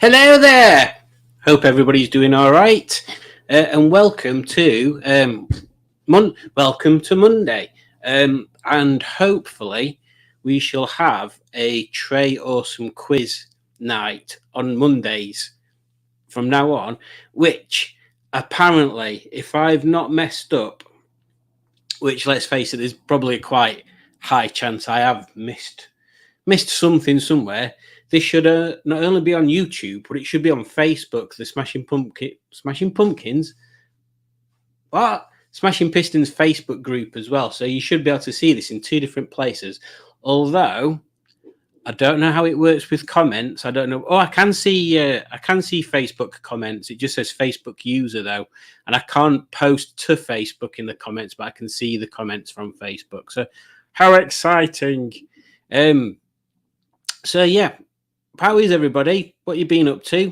Hello there. Hope everybody's doing all right, and welcome to welcome to Monday. And hopefully we shall have a Trey Awesome quiz night on Mondays from now on. Which apparently, if I've not messed up, which let's face it, there's probably a quite high chance I have missed something somewhere. This should not only be on YouTube, but it should be on Facebook. The Smashing Pumpkins, what? Smashing Pistons Facebook group as well. So you should be able to see this in two different places. Although I don't know how it works with comments. I don't know. Oh, I can see Facebook comments. It just says Facebook user though, and I can't post to Facebook in the comments, but I can see the comments from Facebook. So how exciting! So yeah, how is everybody? What you been up to?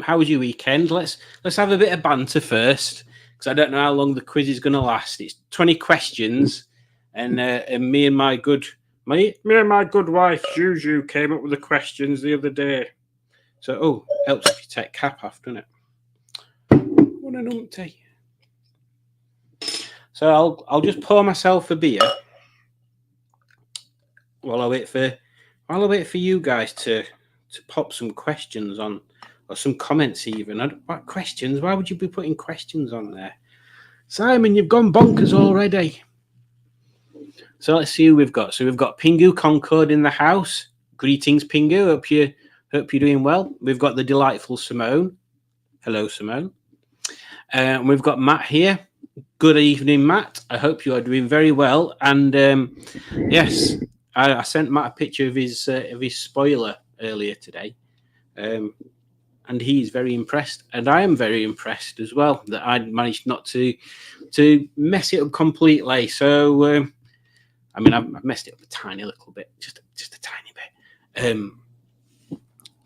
How was your weekend? Let's have a bit of banter first, because I don't know how long the quiz is going to last. It's 20 questions, and me and my good wife Juju came up with the questions the other day. So helps if you take cap off, doesn't it? What an umpty. So I'll just pour myself a beer while I wait for you guys to pop some questions on, or some comments even. What questions? Why would you be putting questions on there? Simon, you've gone bonkers already. So let's see who we've got. So we've got Pingu Concord in the house. Greetings, Pingu. Hope you're doing well. We've got the delightful Simone. Hello, Simone. We've got Matt here. Good evening, Matt. I hope you are doing very well. And yes, I sent Matt a picture of his spoiler earlier today, and he's very impressed, and I am very impressed as well that I managed not to mess it up completely. So, I mean, I've messed it up a tiny little bit, just a tiny bit.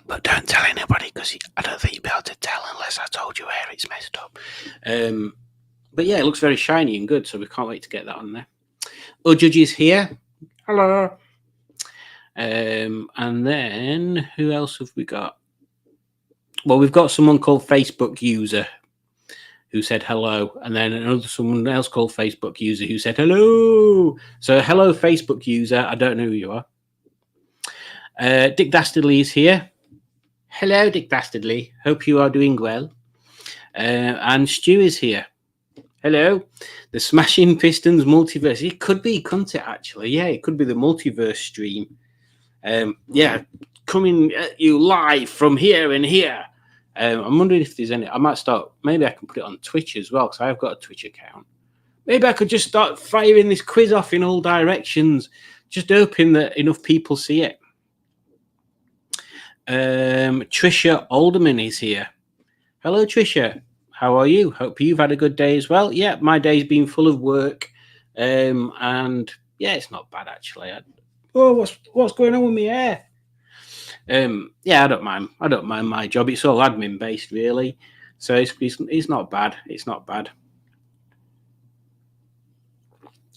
But don't tell anybody, because I don't think you'll be able to tell unless I told you where it's messed up. But yeah, it looks very shiny and good, so we can't wait to get that on there. Judge is here. Hello. And then who else have we got? Well, we've got someone called Facebook user who said hello, and then someone else called Facebook user who said hello. So hello, Facebook user. I don't know who you are. Dick Dastardly is here. Hello, Dick Dastardly. Hope you are doing well. And Stu is here. Hello. The Smashing Pistons multiverse. It could be, couldn't it, actually? Yeah, it could be the multiverse stream. Yeah, coming at you live from here and here. I'm wondering if there's any. I might start. Maybe I can put it on Twitch as well, because I've got a Twitch account. Maybe I could just start firing this quiz off in all directions, just hoping that enough people see it. Trisha Alderman is here. Hello, Trisha. How are you? Hope you've had a good day as well. Yeah, my day's been full of work, and yeah, it's not bad actually. What's going on with my hair? Yeah, I don't mind my job. It's all admin based, really. So it's not bad. It's not bad.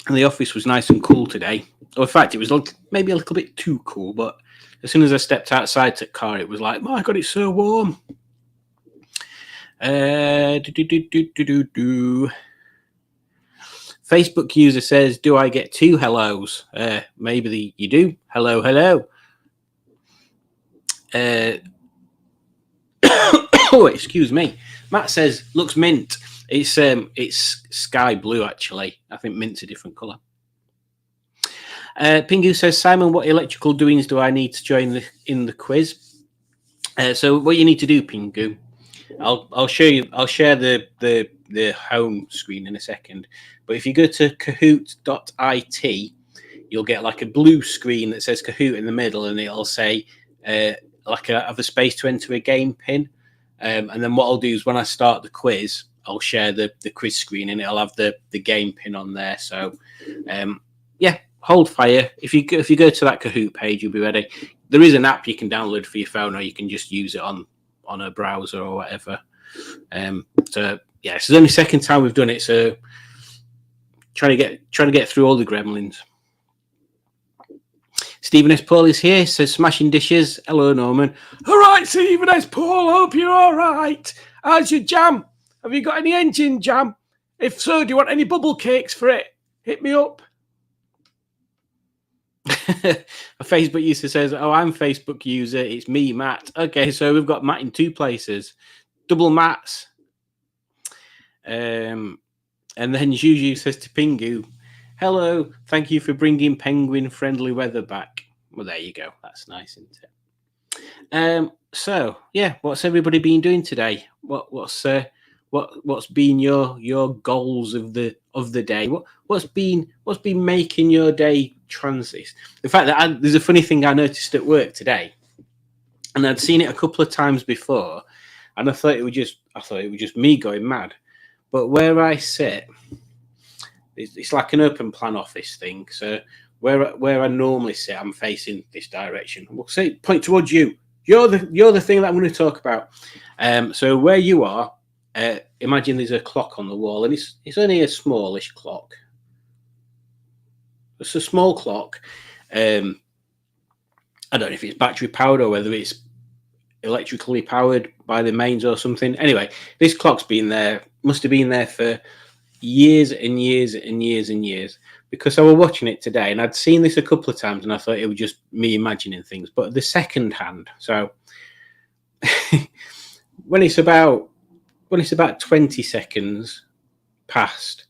And the office was nice and cool today. Or in fact, it was maybe a little bit too cool. But as soon as I stepped outside to the car, it was like, my God, it's so warm. Facebook user says, do I get two hellos? Maybe you do. Hello, hello. Oh, excuse me. Matt says, looks mint. It's sky blue, actually. I think mint's a different colour. Pingu says, Simon, what electrical doings do I need to join in the quiz? So what you need to do, Pingu, I'll show you. I'll share the home screen in a second. But if you go to kahoot.it, you'll get like a blue screen that says Kahoot in the middle, and it'll say have a space to enter a game pin. And then what I'll do is when I start the quiz, I'll share the quiz screen, and it'll have the game pin on there. So yeah, hold fire. If you go to that Kahoot page, you'll be ready. There is an app you can download for your phone, or you can just use it on a browser or whatever. So yeah, this is only the second time we've done it, so trying to get through all the gremlins. Stephen S. Paul is here, says smashing dishes. Hello, Norman. All right, Stephen S. Paul, hope you're all right. How's your jam? Have you got any engine jam? If so, do you want any bubble cakes for it? Hit me up. A Facebook user says, oh, I'm Facebook user. It's me, Matt. Okay, so we've got Matt in two places. Double Matts. And then Juju says to Pingu, hello, thank you for bringing penguin-friendly weather back. Well, there you go. That's nice, isn't it? So, yeah, what's everybody been doing today? What's been your goals of the day? What's been making your day transit? In fact, there's a funny thing I noticed at work today, and I'd seen it a couple of times before, and I thought it was just me going mad. But where I sit, it's like an open plan office thing. So where I normally sit, I'm facing this direction. We'll say point towards you. You're the thing that I'm going to talk about. So where you are, imagine there's a clock on the wall, and it's only a smallish clock. It's a small clock. I don't know if it's battery powered or whether it's electrically powered by the mains or something. Anyway, this clock's must have been there for years and years and years and years, because I was watching it today and I'd seen this a couple of times and I thought it was just me imagining things. But the second hand, so when it's about 20 seconds past,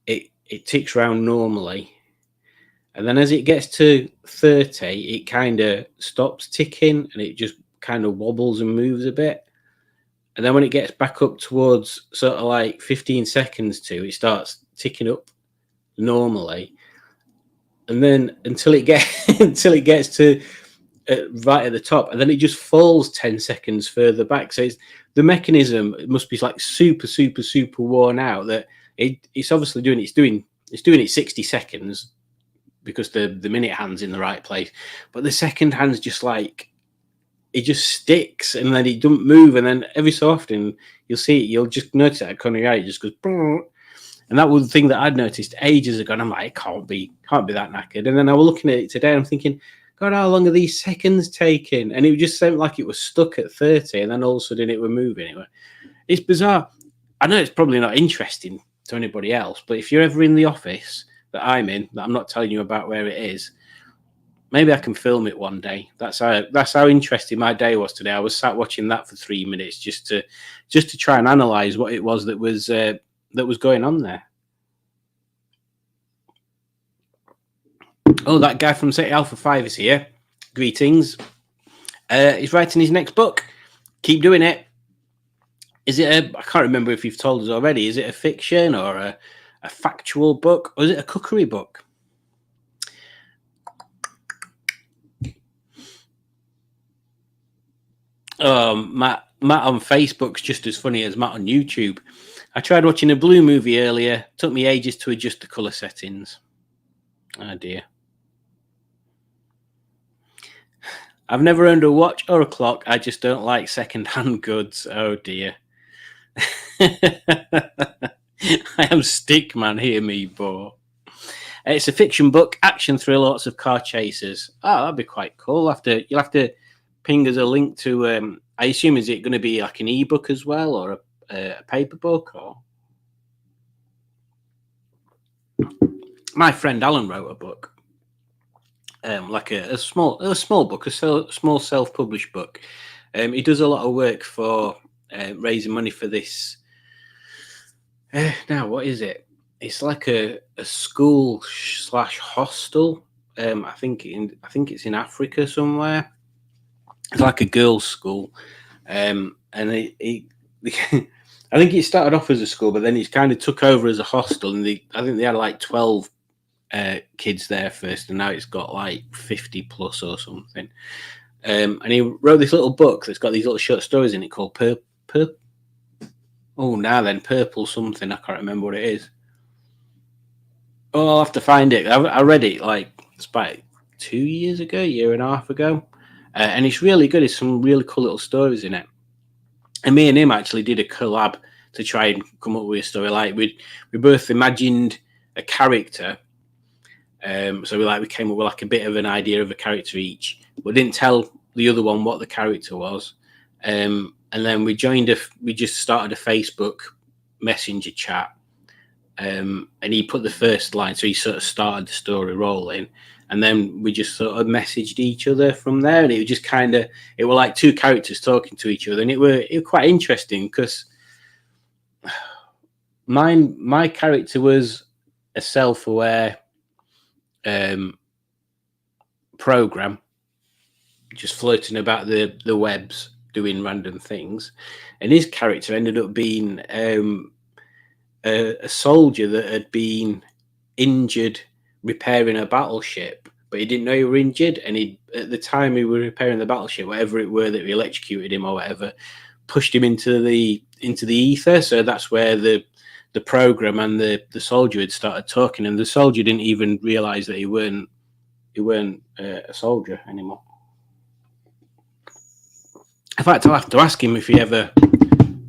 it ticks around normally, and then as it gets to 30, it kind of stops ticking and it just kind of wobbles and moves a bit. And then when it gets back up towards sort of like 15 seconds to, it starts ticking up normally. And then until it gets to right at the top, and then it just falls 10 seconds further back. So the mechanism must be like super, super, super worn out, that it's obviously doing it 60 seconds because the minute hand's in the right place. But the second hand's just like, it just sticks and then it doesn't move, and then every so often you'll just notice that corner of your eye, it just goes brrr. And that was the thing that I'd noticed ages ago, and I'm like, it can't be that knackered. And then I was looking at it today and I'm thinking, God, how long are these seconds taking? And it just seemed like it was stuck at 30, and then all of a sudden it was moving. It's bizarre. I know it's probably not interesting to anybody else, but if you're ever in the office that I'm in, that I'm not telling you about where it is, maybe I can film it one day. That's how interesting my day was today. I was sat watching that for 3 minutes just to try and analyze what it was that was going on there. Oh, that guy from City Alpha 5 is here. Greetings. He's writing his next book. Keep doing it. Is it I can't remember if you've told us already. Is it a fiction or a factual book, or is it a cookery book? Matt on Facebook's just as funny as Matt on YouTube. I tried watching a Blue movie earlier. Took me ages to adjust the colour settings. Oh dear. I've never owned a watch or a clock. I just don't like second-hand goods. Oh dear. I am stick man, hear me, boy. It's a fiction book, action thriller, lots of car chases. Oh, that'd be quite cool. You'll have to ping us a link to. I assume, is it going to be like an ebook as well, or a paper book? Or my friend Alan wrote a book, like a small book, a small self-published book. He does a lot of work for raising money for this. Now, what is it? It's like a school / hostel. I think it's in Africa somewhere. It's like a girls' school, and I think it started off as a school, but then it's kind of took over as a hostel. And I think they had like 12 kids there first, and now it's got like 50 plus or something. And he wrote this little book that's got these little short stories in it called Purple something. I can't remember what it is. Oh, I'll have to find it. I read it like it's about 2 years ago, year and a half ago. And it's really good. There's some really cool little stories in it. And me and him actually did a collab to try and come up with a story. Like we both imagined a character, So we came up with like a bit of an idea of a character each. We didn't tell the other one what the character was, and then we just started a Facebook Messenger chat, and he put the first line, so he sort of started the story rolling, and then we just sort of messaged each other from there, and it was just it were like two characters talking to each other, and it were quite interesting because my character was a self-aware program, just floating about the webs doing random things, and his character ended up being a soldier that had been injured repairing a battleship, but he didn't know he were injured, and at the time he was repairing the battleship, whatever it were that electrocuted him or whatever, pushed him into the ether. So that's where the program and the soldier had started talking, and the soldier didn't even realize that he weren't a soldier anymore. In fact, I'll have to ask him if he ever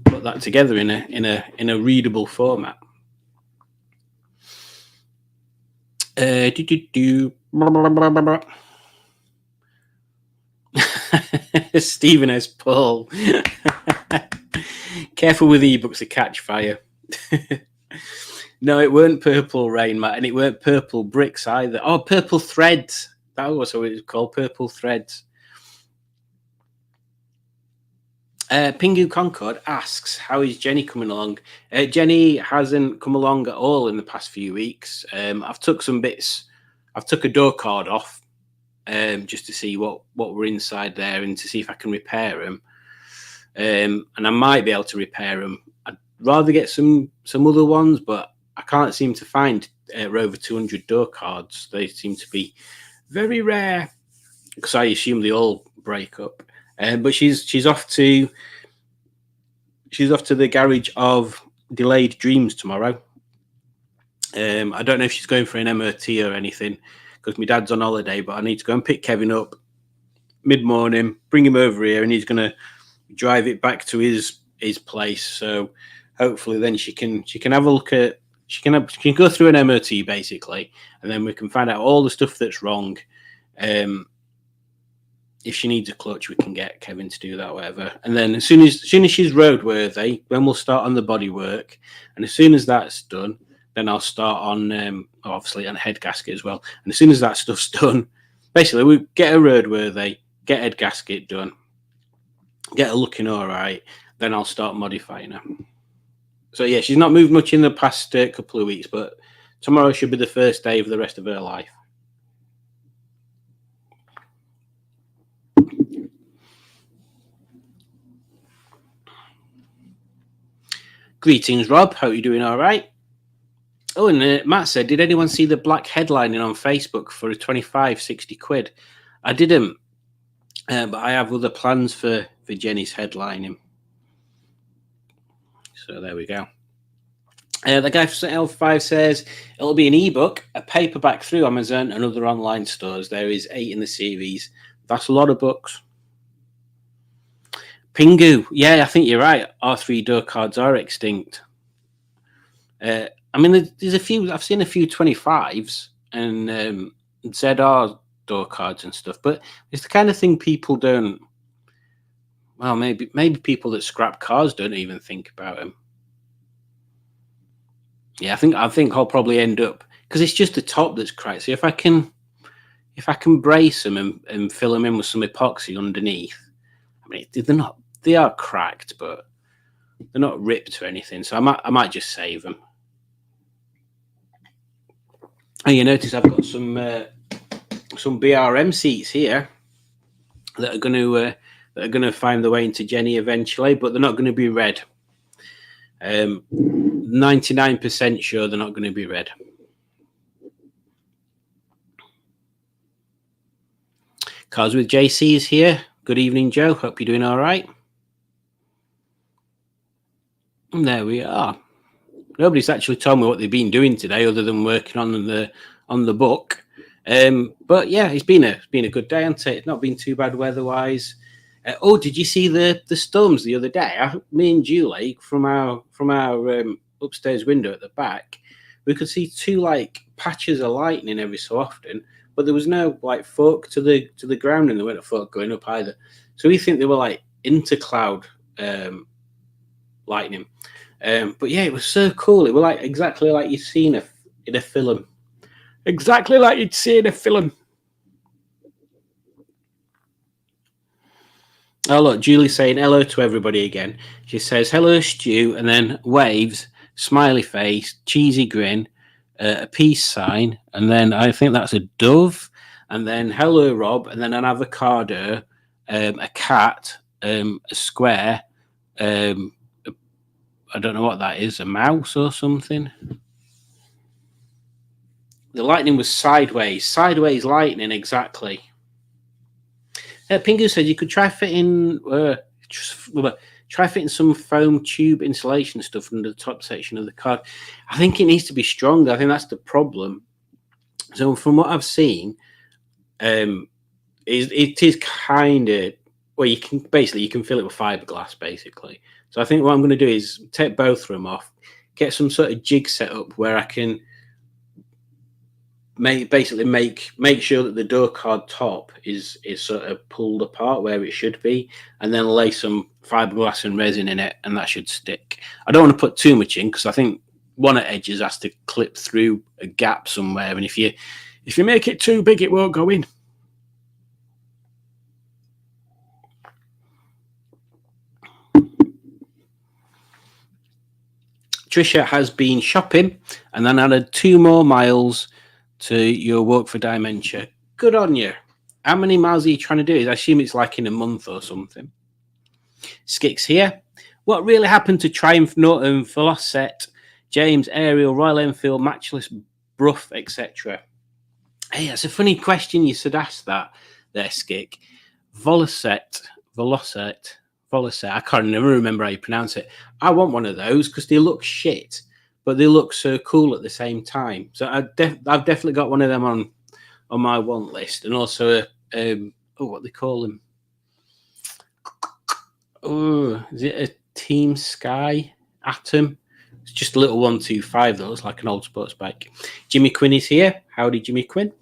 put that together in a readable format. Stephen S. Paul. Careful with ebooks, they catch fire. No, it weren't Purple Rain, Matt, and it weren't Purple Bricks either. Oh, Purple Threads. That was what it was called, Purple Threads. Pingu Concord asks, how is Jenny coming along? Jenny hasn't come along at all in the past few weeks. I've took some bits. I've took a door card off just to see what were inside there and to see if I can repair them. And I might be able to repair them. I'd rather get some other ones, but I can't seem to find over 200 door cards. They seem to be very rare because I assume they all break up. But she's off to the garage of Delayed Dreams tomorrow. I don't know if she's going for an MOT or anything because my dad's on holiday, but I need to go and pick Kevin up mid-morning, bring him over here, and he's going to drive it back to his place. So hopefully then she can have a look at, she can go through an MOT basically, and then we can find out all the stuff that's wrong. If she needs a clutch, we can get Kevin to do that, whatever. And then as soon as she's roadworthy, then we'll start on the body work. And as soon as that's done, then I'll start on obviously on head gasket as well. And as soon as that stuff's done, basically we get her roadworthy, get head gasket done, get her looking all right, then I'll start modifying her. So yeah, she's not moved much in the past couple of weeks, but tomorrow should be the first day of the rest of her life. Greetings, Rob. Hope you're doing all right. Oh, and Matt said, did anyone see the black headlining on Facebook for a 60 quid? I didn't, but I have other plans for Jenny's headlining. So there we go. The guy from L5 says, it'll be an ebook, a paperback through Amazon and other online stores. There is 8 in the series. That's a lot of books. Pingu, yeah, I think you're right. R3 door cards are extinct. I mean, there's a few. I've seen a few 25s and ZR door cards and stuff, but it's the kind of thing people don't. Well, maybe people that scrap cars don't even think about them. Yeah, I think I'll probably end up because it's just the top that's cracked. So if I can brace them and fill them in with some epoxy underneath, I mean, they are cracked, but they're not ripped or anything. So I might just save them. And you notice I've got some BRM seats here that are going to find their way into Jenny eventually, but they're not going to be red. 99% sure they're not going to be red. Cars with JC is here. Good evening, Joe. Hope you're doing all right. And there we are. Nobody's actually told me what they've been doing today, other than working on the book. But yeah, it's been a good day, hasn't it? It's not been too bad weather-wise. Did you see the storms the other day? Me and Julie from our upstairs window at the back, we could see two like patches of lightning every so often, but there was no like fork to the ground, and there weren't a fork going up either. So we think they were like intercloud lightning. But yeah, it was so cool. It was like exactly like you'd seen in a film. Exactly like you'd see in a film. Oh look, Julie's saying hello to everybody again. She says hello, Stu, and then waves, smiley face, cheesy grin, a peace sign, and then I think that's a dove, and then hello, Rob, and then an avocado, a cat, a square, I don't know what that is, a mouse or something. The lightning was sideways lightning, exactly. Pingu said you could try fitting some foam tube insulation stuff under the top section of the card. I think it needs to be stronger. I think that's the problem. So from what I've seen, it is kind of you can fill it with fiberglass basically. So I think what I'm going to do is take both of them off, get some sort of jig set up where I can make sure that the door card top is sort of pulled apart where it should be, and then lay some fiberglass and resin in it, and that should stick. I don't want to put too much in because I think one of the edges has to clip through a gap somewhere, and if you make it too big, it won't go in. Trisha has been shopping and then added 2 more miles to your walk for dementia. Good on you. How many miles are you trying to do? I assume it's like in a month or something. Skicks here. What really happened to Triumph, Norton, Velocet, James, Ariel, Royal Enfield, Matchless, Brough, etc.? Hey, that's a funny question you should ask that there, Skick. Velocet. I can't never remember how you pronounce it. I want one of those because they look shit, but they look so cool at the same time. So I've definitely got one of them on my want list, and also what they call them? Oh, is it a Team Sky Atom? It's just a little 125 that looks like an old sports bike. Jimmy Quinn is here. Howdy, Jimmy Quinn.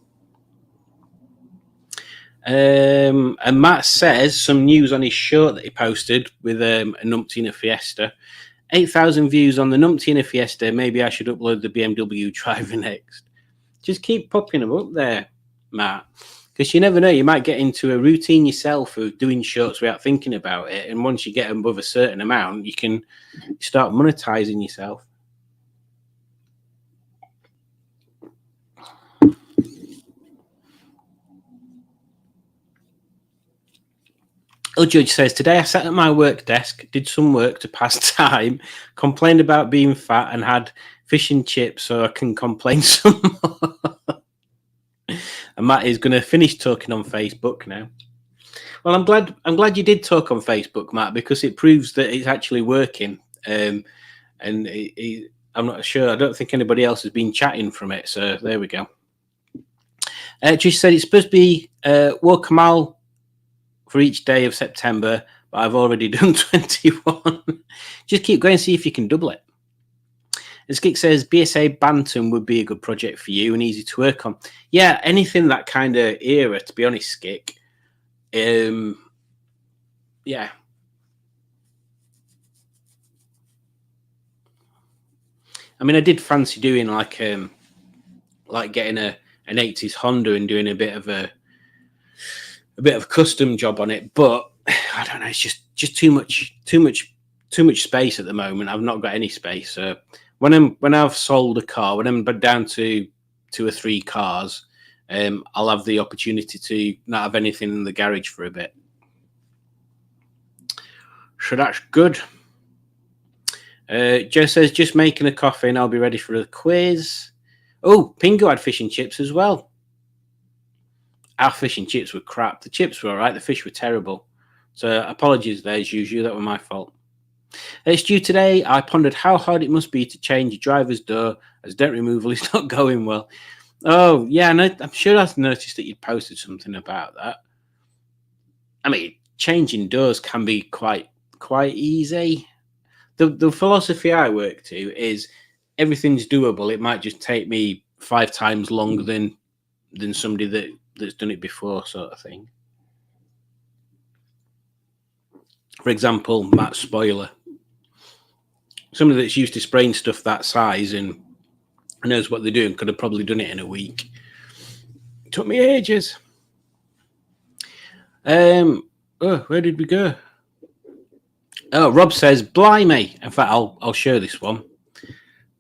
And Matt says some news on his short that he posted with a Numptina Fiesta. 8,000 views on the Numptina Fiesta. Maybe I should upload the BMW driver next. Just keep popping them up there, Matt, because you never know. You might get into a routine yourself of doing shorts without thinking about it. And once you get above a certain amount, you can start monetizing yourself. Judge says, today I sat at my work desk, did some work to pass time, complained about being fat, and had fish and chips so I can complain some more. And Matt is going to finish talking on Facebook now. Well, I'm glad you did talk on Facebook, Matt, because it proves that it's actually working. And I'm not sure. I don't think anybody else has been chatting from it. So there we go. Trish said it's supposed to be walk a mile for each day of September, but I've already done 21. Just keep going, see if you can double it. And Skick says BSA Bantam would be a good project for you and easy to work on. Yeah, anything that kind of era, to be honest, Skick. Yeah. I mean, I did fancy doing like getting an 80s Honda and doing a bit of a custom job on it, but I don't know. It's just too much space at the moment. I've not got any space. So when I've sold a car, when I'm down to 2 or 3 cars, I'll have the opportunity to not have anything in the garage for a bit. So that's good. Joe says just making a coffee and I'll be ready for the quiz. Oh, Pingo had fish and chips as well. Our fish and chips were crap. The chips were all right. The fish were terrible. So apologies there, as usual. That was my fault. It's due today. I pondered how hard it must be to change a driver's door as dent removal is not going well. Oh, yeah. I'm sure I've noticed that you'd posted something about that. I mean, changing doors can be quite easy. The philosophy I work to is everything's doable. It might just take me 5 times longer than somebody that's done it before, sort of thing. For example, Matt Spoiler, somebody that's used to spraying stuff that size and knows what they're doing, could have probably done it in a week. It took me ages. Where did we go? Oh, Rob says, blimey. In fact, I'll show this one.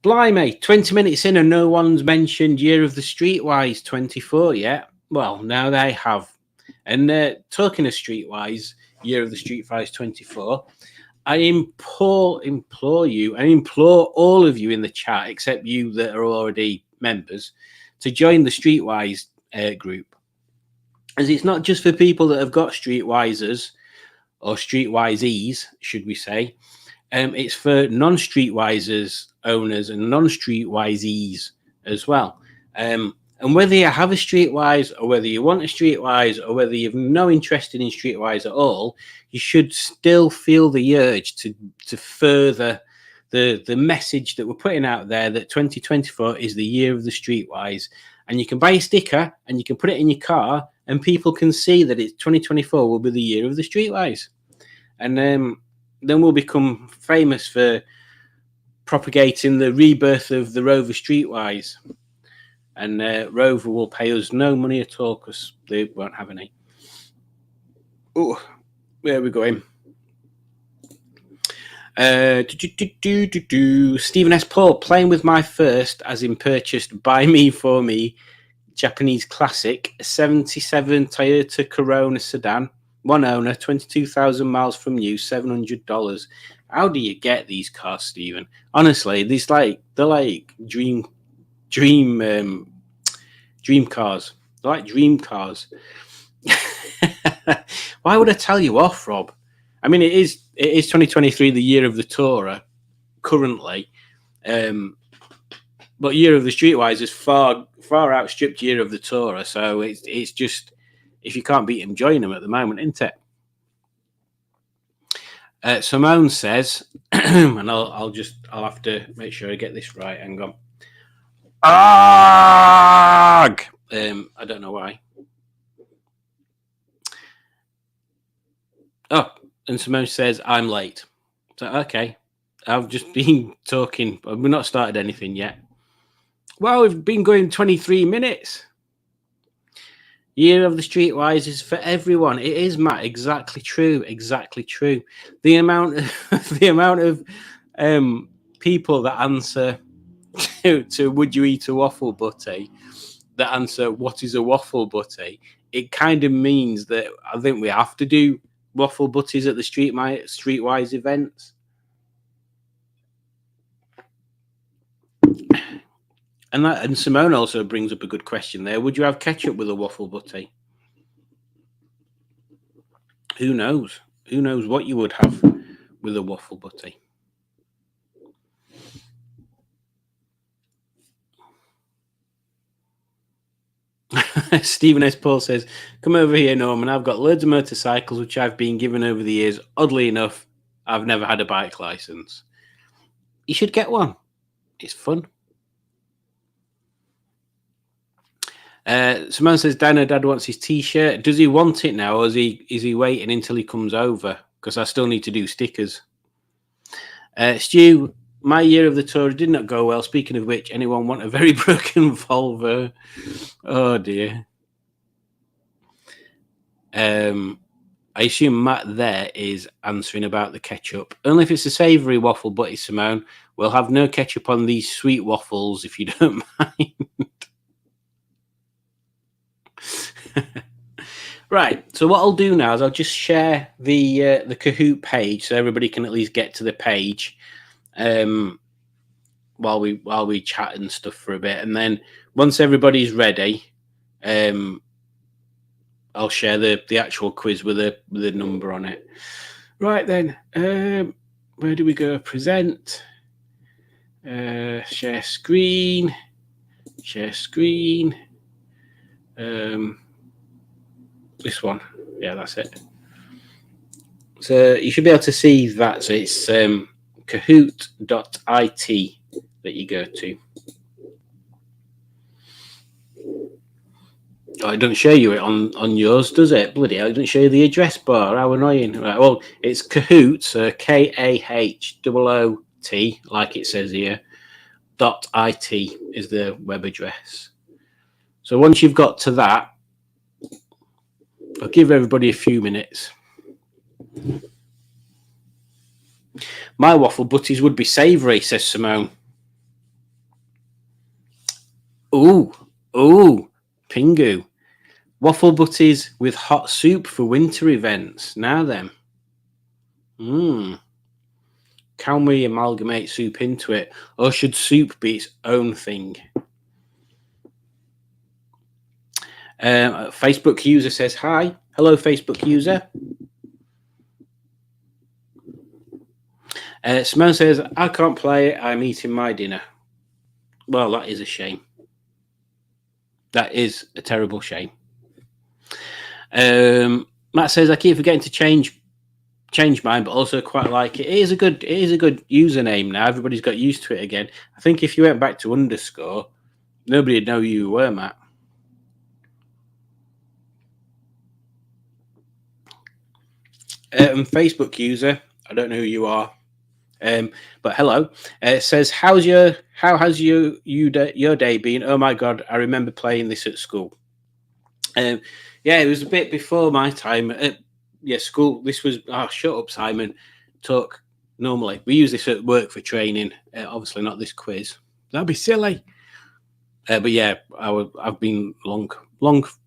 Blimey, 20 minutes in and no one's mentioned Year of the Streetwise 24 yet. Well, now they have. And talking of Streetwise, Year of the Streetwise 24, I implore you, and implore all of you in the chat, except you that are already members, to join the Streetwise group. As it's not just for people that have got Streetwisers, or Streetwisees, should we say. It's for non-Streetwisers owners and non-Streetwisees as well. And whether you have a Streetwise, or whether you want a Streetwise, or whether you've no interest in Streetwise at all, you should still feel the urge to further the message that we're putting out there, that 2024 is the year of the Streetwise. And you can buy a sticker and you can put it in your car, and people can see that it's 2024 will be the year of the Streetwise. And then we'll become famous for propagating the rebirth of the Rover Streetwise. And Rover will pay us no money at all because they won't have any. Oh, where are we going? Stephen S. Paul, playing with my first, as in purchased by me for me, Japanese classic, 77 Toyota Corona sedan, one owner, 22,000 miles from new, $700. How do you get these cars, Stephen? Honestly, they're like dream cars. They're like dream cars. Why would I tell you off, Rob? I mean, it is 2023, the year of the Tourer, currently. But Year of the Streetwise is far outstripped Year of the Tourer. So it's just, if you can't beat them, join them at the moment, isn't it? Simone says, and I'll have to make sure I get this right. Hang on. Arg! I don't know why. Oh, and Simone says, I'm late. So, okay. I've just been talking. We've not started anything yet. Well, we've been going 23 minutes. Year of the Streetwise is for everyone. It is, Matt. Exactly true. Exactly true. The amount of people that answer to would you eat a waffle butty, that answer what is a waffle butty, it kind of means that I think we have to do waffle butties at the Streetwise events. And Simone also brings up a good question there. Would you have ketchup with a waffle butty? Who knows? Who knows what you would have with a waffle butty? Stephen S. Paul says, come over here, Norman. I've got loads of motorcycles which I've been given over the years. Oddly enough, I've never had a bike license. You should get one. It's fun. Simone says, Dino Dad wants his t-shirt. Does he want it now, or is he waiting until he comes over? Because I still need to do stickers. Stu, my Year of the Tour did not go well. Speaking of which, anyone want a very broken Volvo? Oh dear. I assume Matt there is answering about the ketchup. Only if it's a savoury waffle, buddy, Simone. We'll have no ketchup on these sweet waffles if you don't mind. Right, so what I'll do now is I'll just share the Kahoot page so everybody can at least get to the page while we chat and stuff for a bit, and then once everybody's ready, I'll share the actual quiz with a number on it. Right then, where do we go? Present, share screen. This one, yeah, that's it. So you should be able to see that. So it's kahoot.it, that you go to. Oh, it doesn't show you it on yours, does it? Bloody hell, it doesn't show you the address bar. How annoying. Right, well, it's Kahoot, KAHOOT, like it says here, .it is the web address. So once you've got to that, I'll give everybody a few minutes. My waffle butties would be savoury, says Simone. Ooh, Pingu. Waffle butties with hot soup for winter events. Now then. Can we amalgamate soup into it? Or should soup be its own thing? Facebook user says hi. Hello, Facebook user. Simone says, I can't play. I'm eating my dinner. Well, that is a shame. That is a terrible shame. Matt says, I keep forgetting to change mine, but also quite like it. It is a good username now. Everybody's got used to it again. I think if you went back to underscore, nobody would know who you were, Matt. Facebook user, I don't know who you are, but hello. It says, how has your day been? Oh my god, I remember playing this at school. Yeah, it was a bit before my time. School. This was shut up, Simon. Talk normally. We use this at work for training. Obviously, not this quiz. That'd be silly. But yeah, I've been long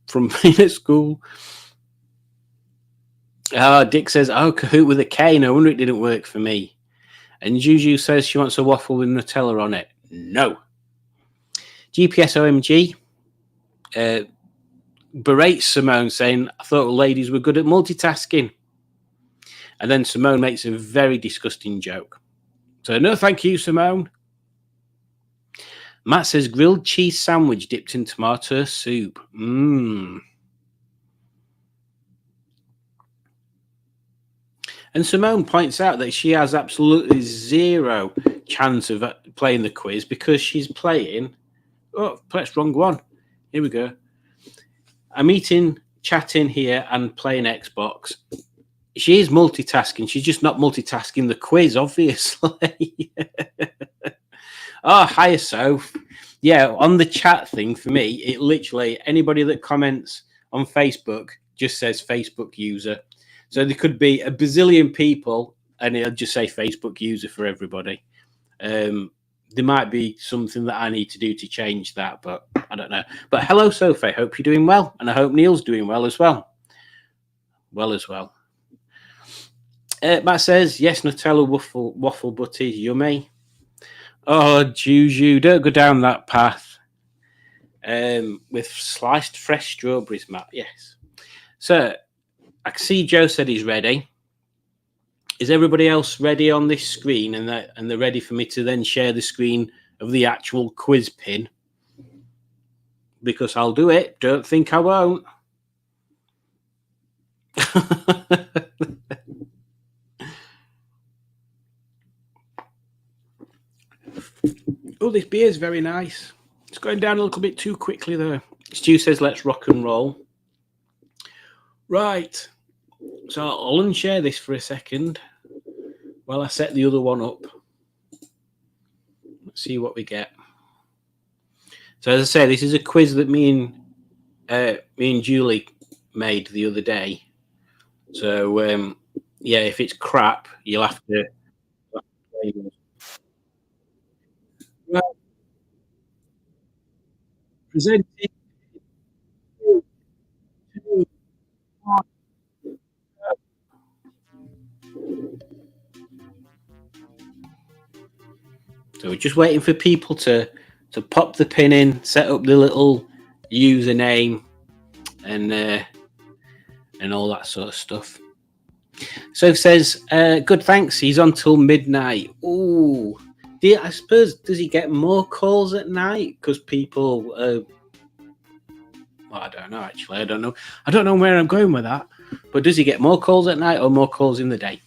from being at school. Dick says, Kahoot with a K. No wonder it didn't work for me. And Juju says she wants a waffle with Nutella on it. No. GPS OMG berates Simone, saying, I thought ladies were good at multitasking. And then Simone makes a very disgusting joke. So, no, thank you, Simone. Matt says, grilled cheese sandwich dipped in tomato soup. And Simone points out that she has absolutely zero chance of playing the quiz because she's playing. Oh, press wrong one. Here we go. I'm chatting here and playing Xbox. She is multitasking. She's just not multitasking the quiz, obviously. Hiya, Soph. Yeah, on the chat thing for me, it literally, anybody that comments on Facebook just says Facebook user. So there could be a bazillion people and it'll just say Facebook user for everybody. There might be something that I need to do to change that, but I don't know. But hello, Sophie. Hope you're doing well. And I hope Neil's doing well as well. Matt says, yes, Nutella waffle butty, yummy. Oh, Juju, don't go down that path. With sliced fresh strawberries, Matt. Yes. So, I can see Joe said he's ready. Is everybody else ready on this screen? And they're ready for me to then share the screen of the actual quiz pin? Because I'll do it. Don't think I won't. Oh, this beer is very nice. It's going down a little bit too quickly there. Stu says, let's rock and roll. Right. So I'll unshare this for a second while I set the other one up. Let's see what we get. So as I say, this is a quiz that me and Julie made the other day. So if it's crap, you'll have to play it. Well, presented. So we're just waiting for people to pop the pin in, set up the little username, and all that sort of stuff. So it says, good, thanks. He's on till midnight. Ooh. I suppose, does he get more calls at night? Because people... well, I don't know, actually. I don't know where I'm going with that. But does he get more calls at night or more calls in the day?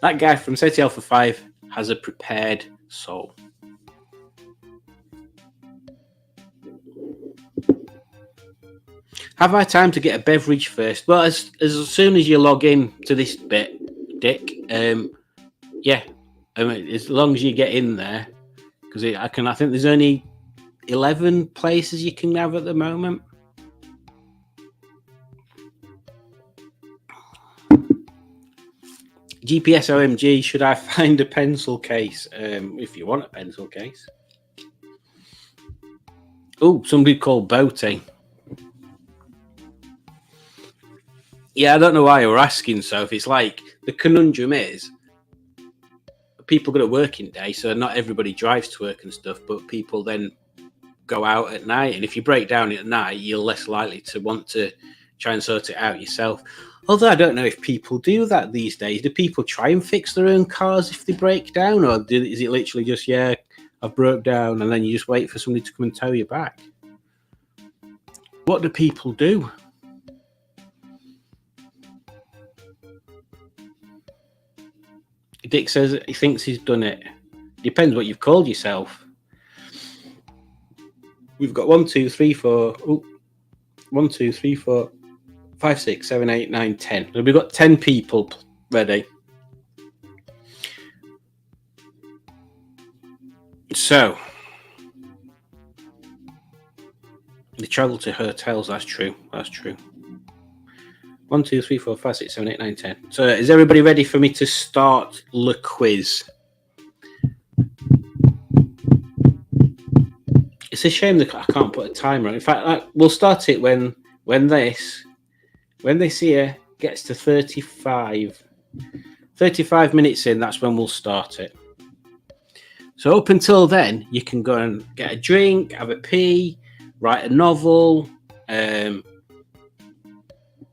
That guy from SETI Alpha 5 has a prepared soul. Have I time to get a beverage first? Well, as soon as you log in to this bit, Dick. Yeah, as long as you get in there, because I think there's only 11 places you can have at the moment. GPS OMG, should I find a pencil case? If you want a pencil case. Oh, somebody called Boating. Yeah, I don't know why you're asking, Soph. It's like the conundrum is people got a working day, so not everybody drives to work and stuff, but people then go out at night. And if you break down at night, you're less likely to want to try and sort it out yourself. Although I don't know if people do that these days. Do people try and fix their own cars if they break down? Or is it literally just, yeah, I've broke down, and then you just wait for somebody to come and tow you back? What do people do? Dick says he thinks he's done it. Depends what you've called yourself. We've got 1, 2, 3, 4. Oh, 1, 2, 3, 4, 5, 6, 7, 8, 9, 10. So we've got 10 people ready. So they travel to hotels. That's true. 1, 2, 3, 4, 5, 6, 7, 8, 9, 10. So is everybody ready for me to start the quiz? It's a shame that I can't put a timer on. In fact, we'll start it when this here gets to 35 minutes in. That's when we'll start it. So up until then, you can go and get a drink, have a pee, write a novel.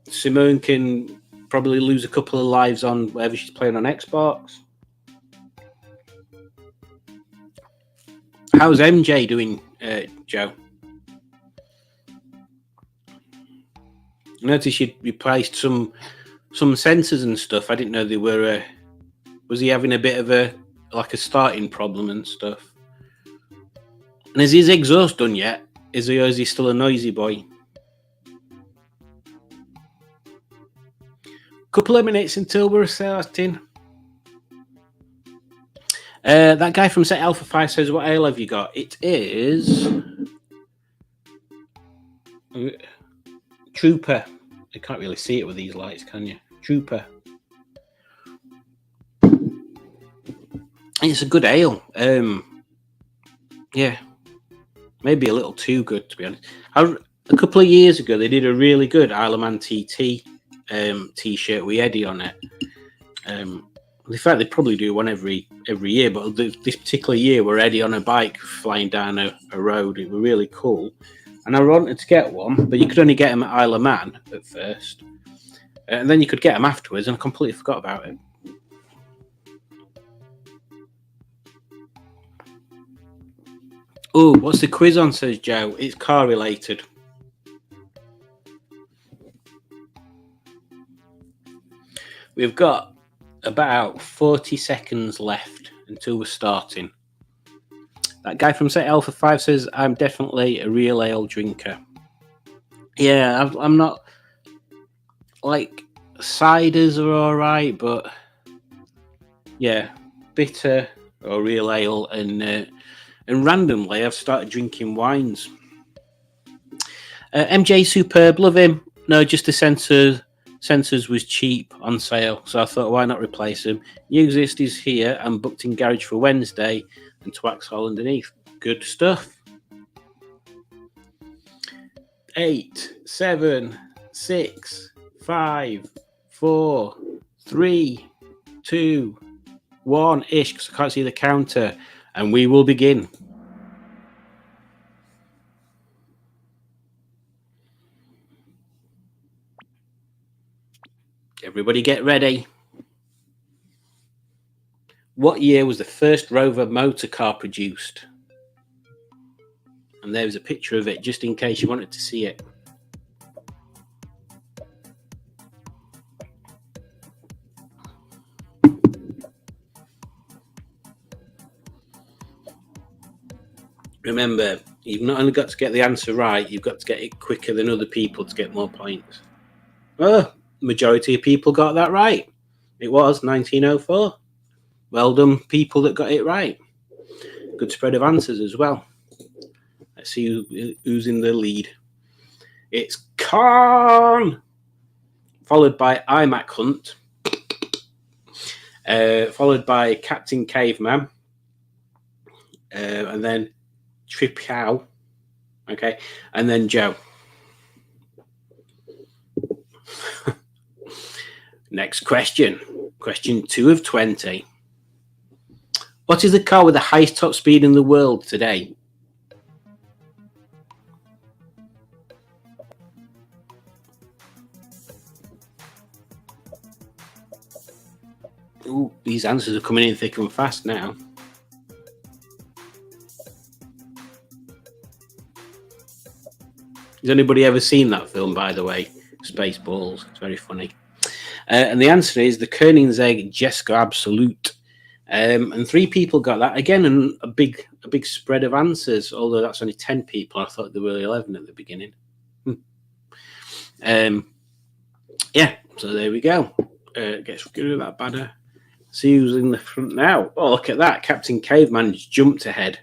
Simone can probably lose a couple of lives on whatever she's playing on Xbox. How's MJ doing, Joe? I noticed you'd replaced some sensors and stuff. I didn't know they were. Was he having a bit of a starting problem and stuff? And is his exhaust done yet? Is he still a noisy boy? Couple of minutes until we're starting. That guy from Set Alpha 5 says, what ale have you got? It is Trooper. You can't really see it with these lights, can you? Trooper. It's a good ale. Yeah. Maybe a little too good, to be honest. A couple of years ago, they did a really good Isle of Man TT t-shirt with Eddie on it. In fact, they probably do one every year, but this particular year, where Eddie on a bike flying down a road, it was really cool. And I wanted to get one, but you could only get them at Isle of Man at first, and then you could get them afterwards, and I completely forgot about it. Oh, what's the quiz on, says Joe? It's car related. We've got about 40 seconds left until we're starting. That guy from Set Alpha 5 says, I'm definitely a real ale drinker. Yeah, I'm not... Like, ciders are alright, but... Yeah, bitter or real ale, and randomly I've started drinking wines. MJ Superb, love him. No, just the sensors was cheap on sale, so I thought, why not replace them? New Exist is here and booked in garage for Wednesday, and Twaxhall underneath. Good stuff. 8, 7, 6, 5, 4, 3, 2, 1 ish, because I can't see the counter, and we will begin. Everybody get ready. What year was the first Rover motor car produced? And there's a picture of it, just in case you wanted to see it. Remember, you've not only got to get the answer right, you've got to get it quicker than other people to get more points. Oh, majority of people got that right. It was 1904. Well done, people that got it right. Good spread of answers as well. Let's see who's in the lead. It's Khan, followed by iMac Hunt, followed by Captain Caveman, and then Trip Cow, okay, and then Joe. Next question. Question 2 of 20. What is the car with the highest top speed in the world today? Ooh, these answers are coming in thick and fast now. Has anybody ever seen that film, by the way? Spaceballs. It's very funny. And the answer is the Koenigsegg Jesker Absolute. And 3 people got that again, and a big spread of answers. Although that's only 10 people, I thought there were 11 at the beginning. Yeah, so there we go. Gets rid of that banner. See who's in the front now. Oh, look at that! Captain Caveman's jumped ahead.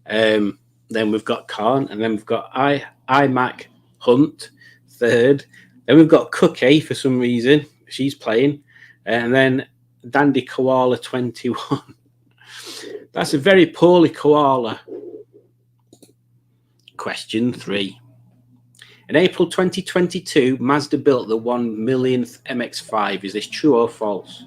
Then we've got Khan, and then we've got iMac Hunt third. Then we've got Cookie for some reason. She's playing, and then Dandy Koala 21. That's a very poorly koala. Question 3. In April 2022, Mazda built the 1 millionth MX-5. Is this true or false?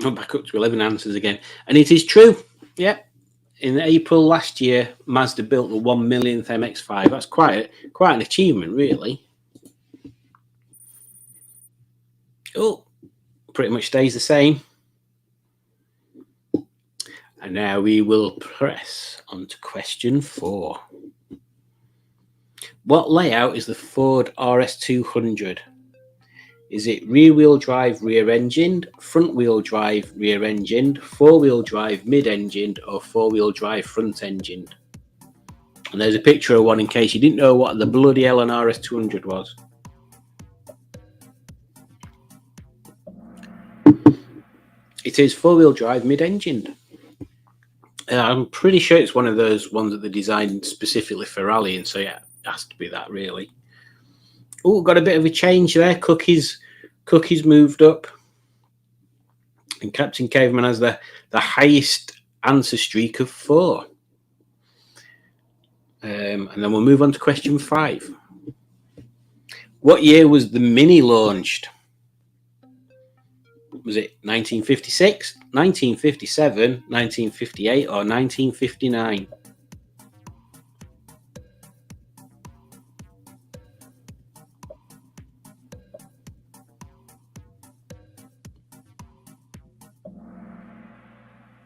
I'm back up to 11 answers again. And it is true. Yep. In April last year, Mazda built the 1 millionth MX-5. That's quite an achievement, really. Oh, pretty much stays the same. And now we will press on to question 4. What layout is the Ford RS200? Is it rear-wheel drive, rear-engined, front-wheel drive, rear-engined, four-wheel drive, mid-engined, or four-wheel drive, front-engined? And there's a picture of one in case you didn't know what the bloody hell an RS200 was. It is four-wheel drive, mid-engined. I'm pretty sure it's one of those ones that they designed specifically for rallying, so yeah, it has to be that, really. Oh, got a bit of a change there. Cookies moved up, and Captain Caveman has the highest answer streak of 4. And then we'll move on to question 5. What year was the Mini launched? Was it 1956, 1957, 1958, or 1959?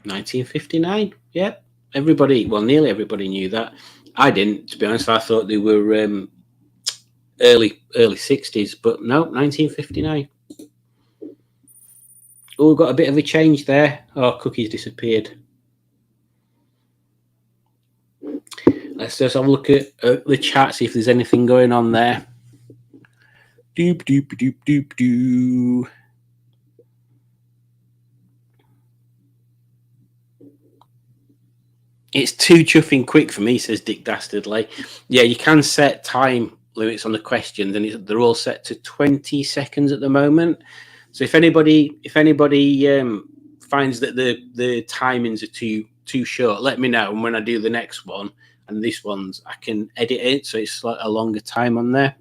$1959. Yep. Everybody, well, nearly everybody knew that. I didn't, to be honest. I thought they were early 60s, but no, 1959. Oh, we've got a bit of a change there. Oh, Cookie's disappeared. Let's just have a look at the chat, see if there's anything going on there. Doop, doop, doop, doop, doop. It's too chuffing quick for me, says Dick Dastardly. Yeah, you can set time limits on the questions, and they're all set to 20 seconds at the moment. So if anybody finds that the timings are too short, let me know. And when I do the next one and this one's, I can edit it so it's like a longer time on there.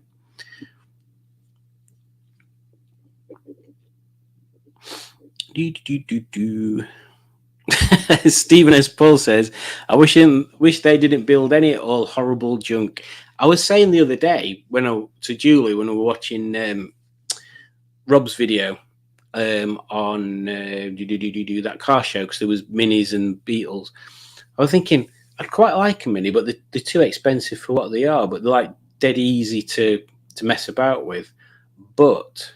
Stephen S. Paul says, I wish they didn't build any all horrible junk. I was saying the other day to Julie when we were watching Rob's video on that car show, because there was Minis and Beetles. I was thinking, I'd quite like a Mini, but they're too expensive for what they are. But they're like dead easy to mess about with. But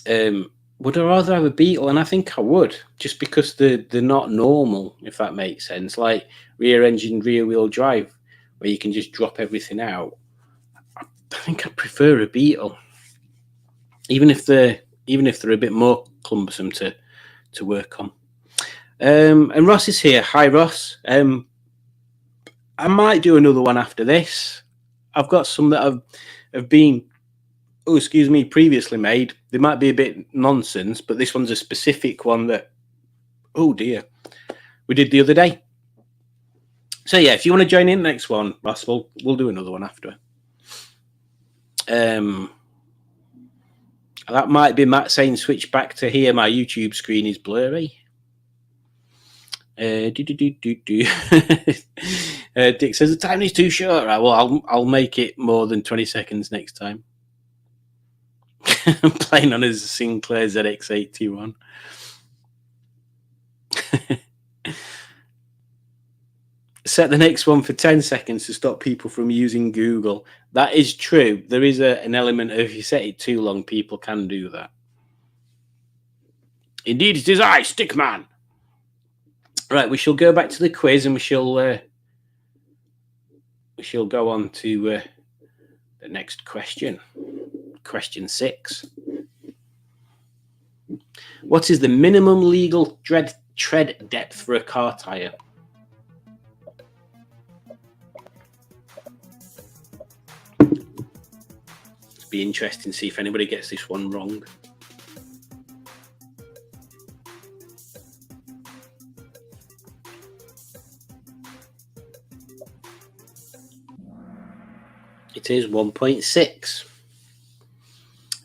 would I rather have a Beetle? And I think I would, just because they're not normal, if that makes sense. Like rear engine, rear wheel drive, where you can just drop everything out. I think I'd prefer a Beetle, even if they're a bit more cumbersome to work on. And Ross is here. Hi, Ross. I might do another one after this. I've got some that have been, previously made. They might be a bit nonsense, but this one's a specific one that, oh dear, we did the other day. So yeah, if you want to join in the next one, Ross, we'll do another one after. That might be Matt saying switch back to here. My YouTube screen is blurry. Dick says the time is too short. Right, well, I'll make it more than 20 seconds next time. I'm playing on a Sinclair ZX81. Set the next one for 10 seconds to stop people from using Google. That is true. There is an element of, if you set it too long, people can do that. Indeed, it is I, Stickman. Right, we shall go back to the quiz and we shall go on to the next question. Question 6. What is the minimum legal tread depth for a car tyre? It'll be interesting to see if anybody gets this one wrong. It is 1.6.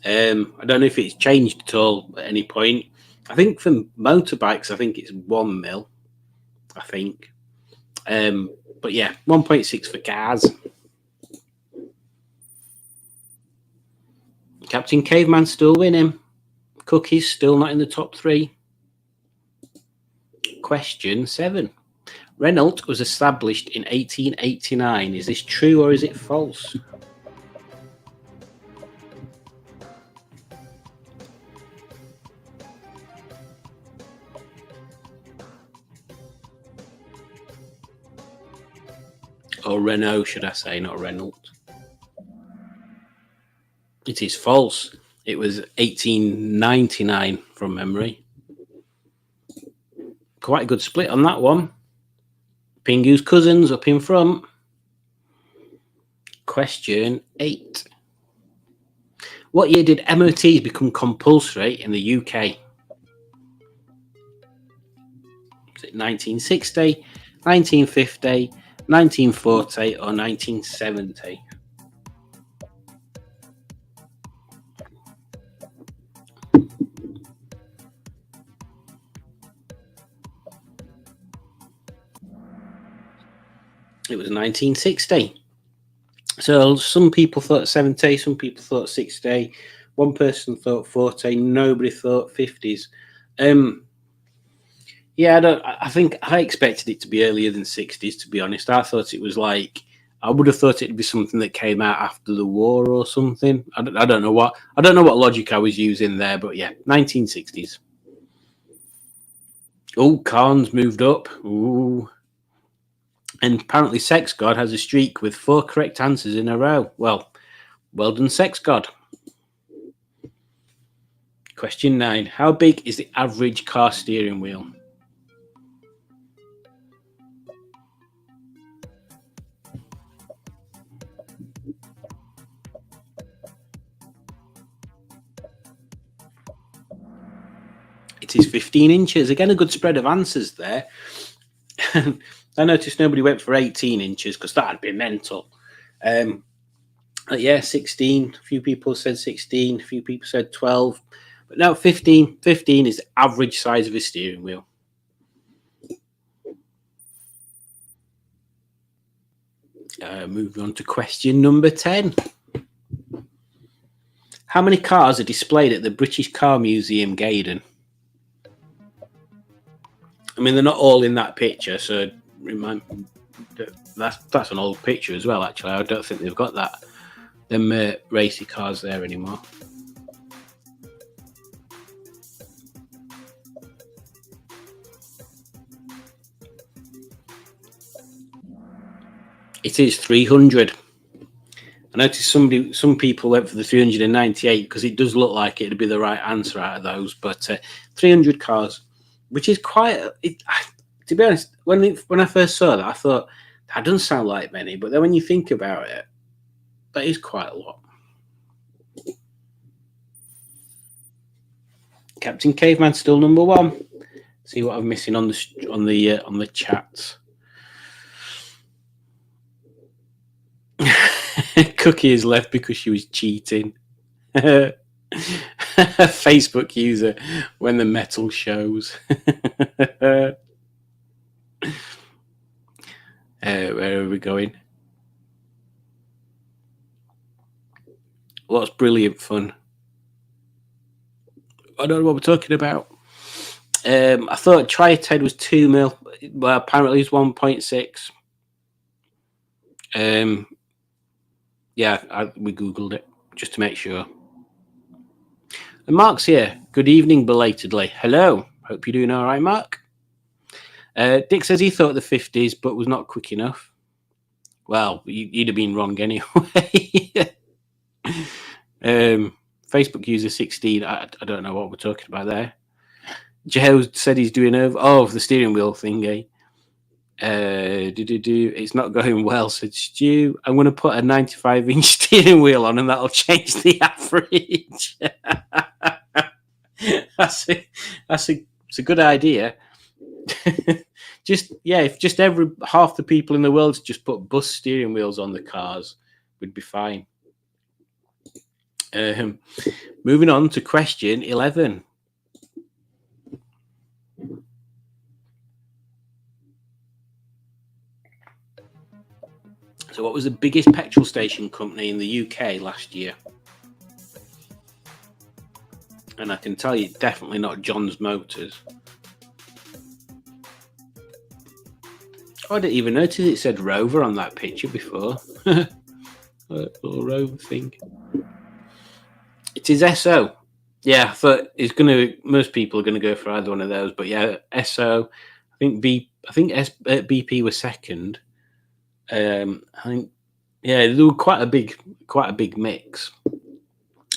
I don't know if it's changed at all at any point. I think for motorbikes, I think it's 1 mil. I think. But yeah, 1.6 for cars. Captain Caveman still winning. Cookies still not in the top 3. Question 7. Renault was established in 1889. Is this true or is it false? Or Renault, should I say, not Renault. It is false. It was 1899 from memory. Quite a good split on that one. Pingu's cousins up in front. Question 8. What year did MOTs become compulsory in the UK? Is it 1960, 1950, 1940 or 1970? It was 1960. So some people thought 70, some people thought 60. One person thought 40. Nobody thought 50s. Yeah, I think I expected it to be earlier than 60s, to be honest. I thought it was like, I would have thought it'd be something that came out after the war or something. I don't know what logic I was using there, but yeah, 1960s. Oh, Khan's moved up. Ooh. And apparently Sex God has a streak with 4 correct answers in a row. Well done, Sex God. Question 9. How big is the average car steering wheel? It is 15 inches. Again, a good spread of answers there. I noticed nobody went for 18 inches because that'd be mental. Yeah, 16. A few people said 16. A few people said 12. But no, 15. 15 is the average size of a steering wheel. Moving on to question number 10. How many cars are displayed at the British Car Museum, Gaydon? I mean, they're not all in that picture, so that's an old picture as well. Actually, I don't think they've got them racy cars there anymore. It is 300. I noticed some people went for the 398 because it does look like it'd be the right answer out of those. But 300 cars, which is quite. To be honest, when I first saw that, I thought that doesn't sound like many. But then when you think about it, that is quite a lot. Captain Caveman still number one. See what I'm missing on the chats. Cookie is left because she was cheating. Facebook user when the metal shows. Where are we going? What's brilliant fun? I don't know what we're talking about. I thought Triated was 2 mil. Well, apparently it's 1.6. Yeah, we Googled it just to make sure. And Mark's here. Good evening, belatedly. Hello. Hope you're doing all right, Mark. Dick says he thought the 50s, but was not quick enough. Well, you'd have been wrong anyway. Facebook user 16. I don't know what we're talking about there. Joe said he's doing over. Oh, the steering wheel thingy. It's not going well, said Stu. I'm going to put a 95-inch steering wheel on, and that'll change the average. That's a good idea. If just every half the people in the world just put bus steering wheels on the cars, we'd be fine. Moving on to question 11. So what was the biggest petrol station company in the UK last year? And I can tell you, definitely not John's Motors. I didn't even notice it said Rover on that picture before. Little Rover thing. It is SO. Yeah, I thought most people are gonna go for either one of those, but yeah, SO. I think BP was second. I think they were quite a big mix.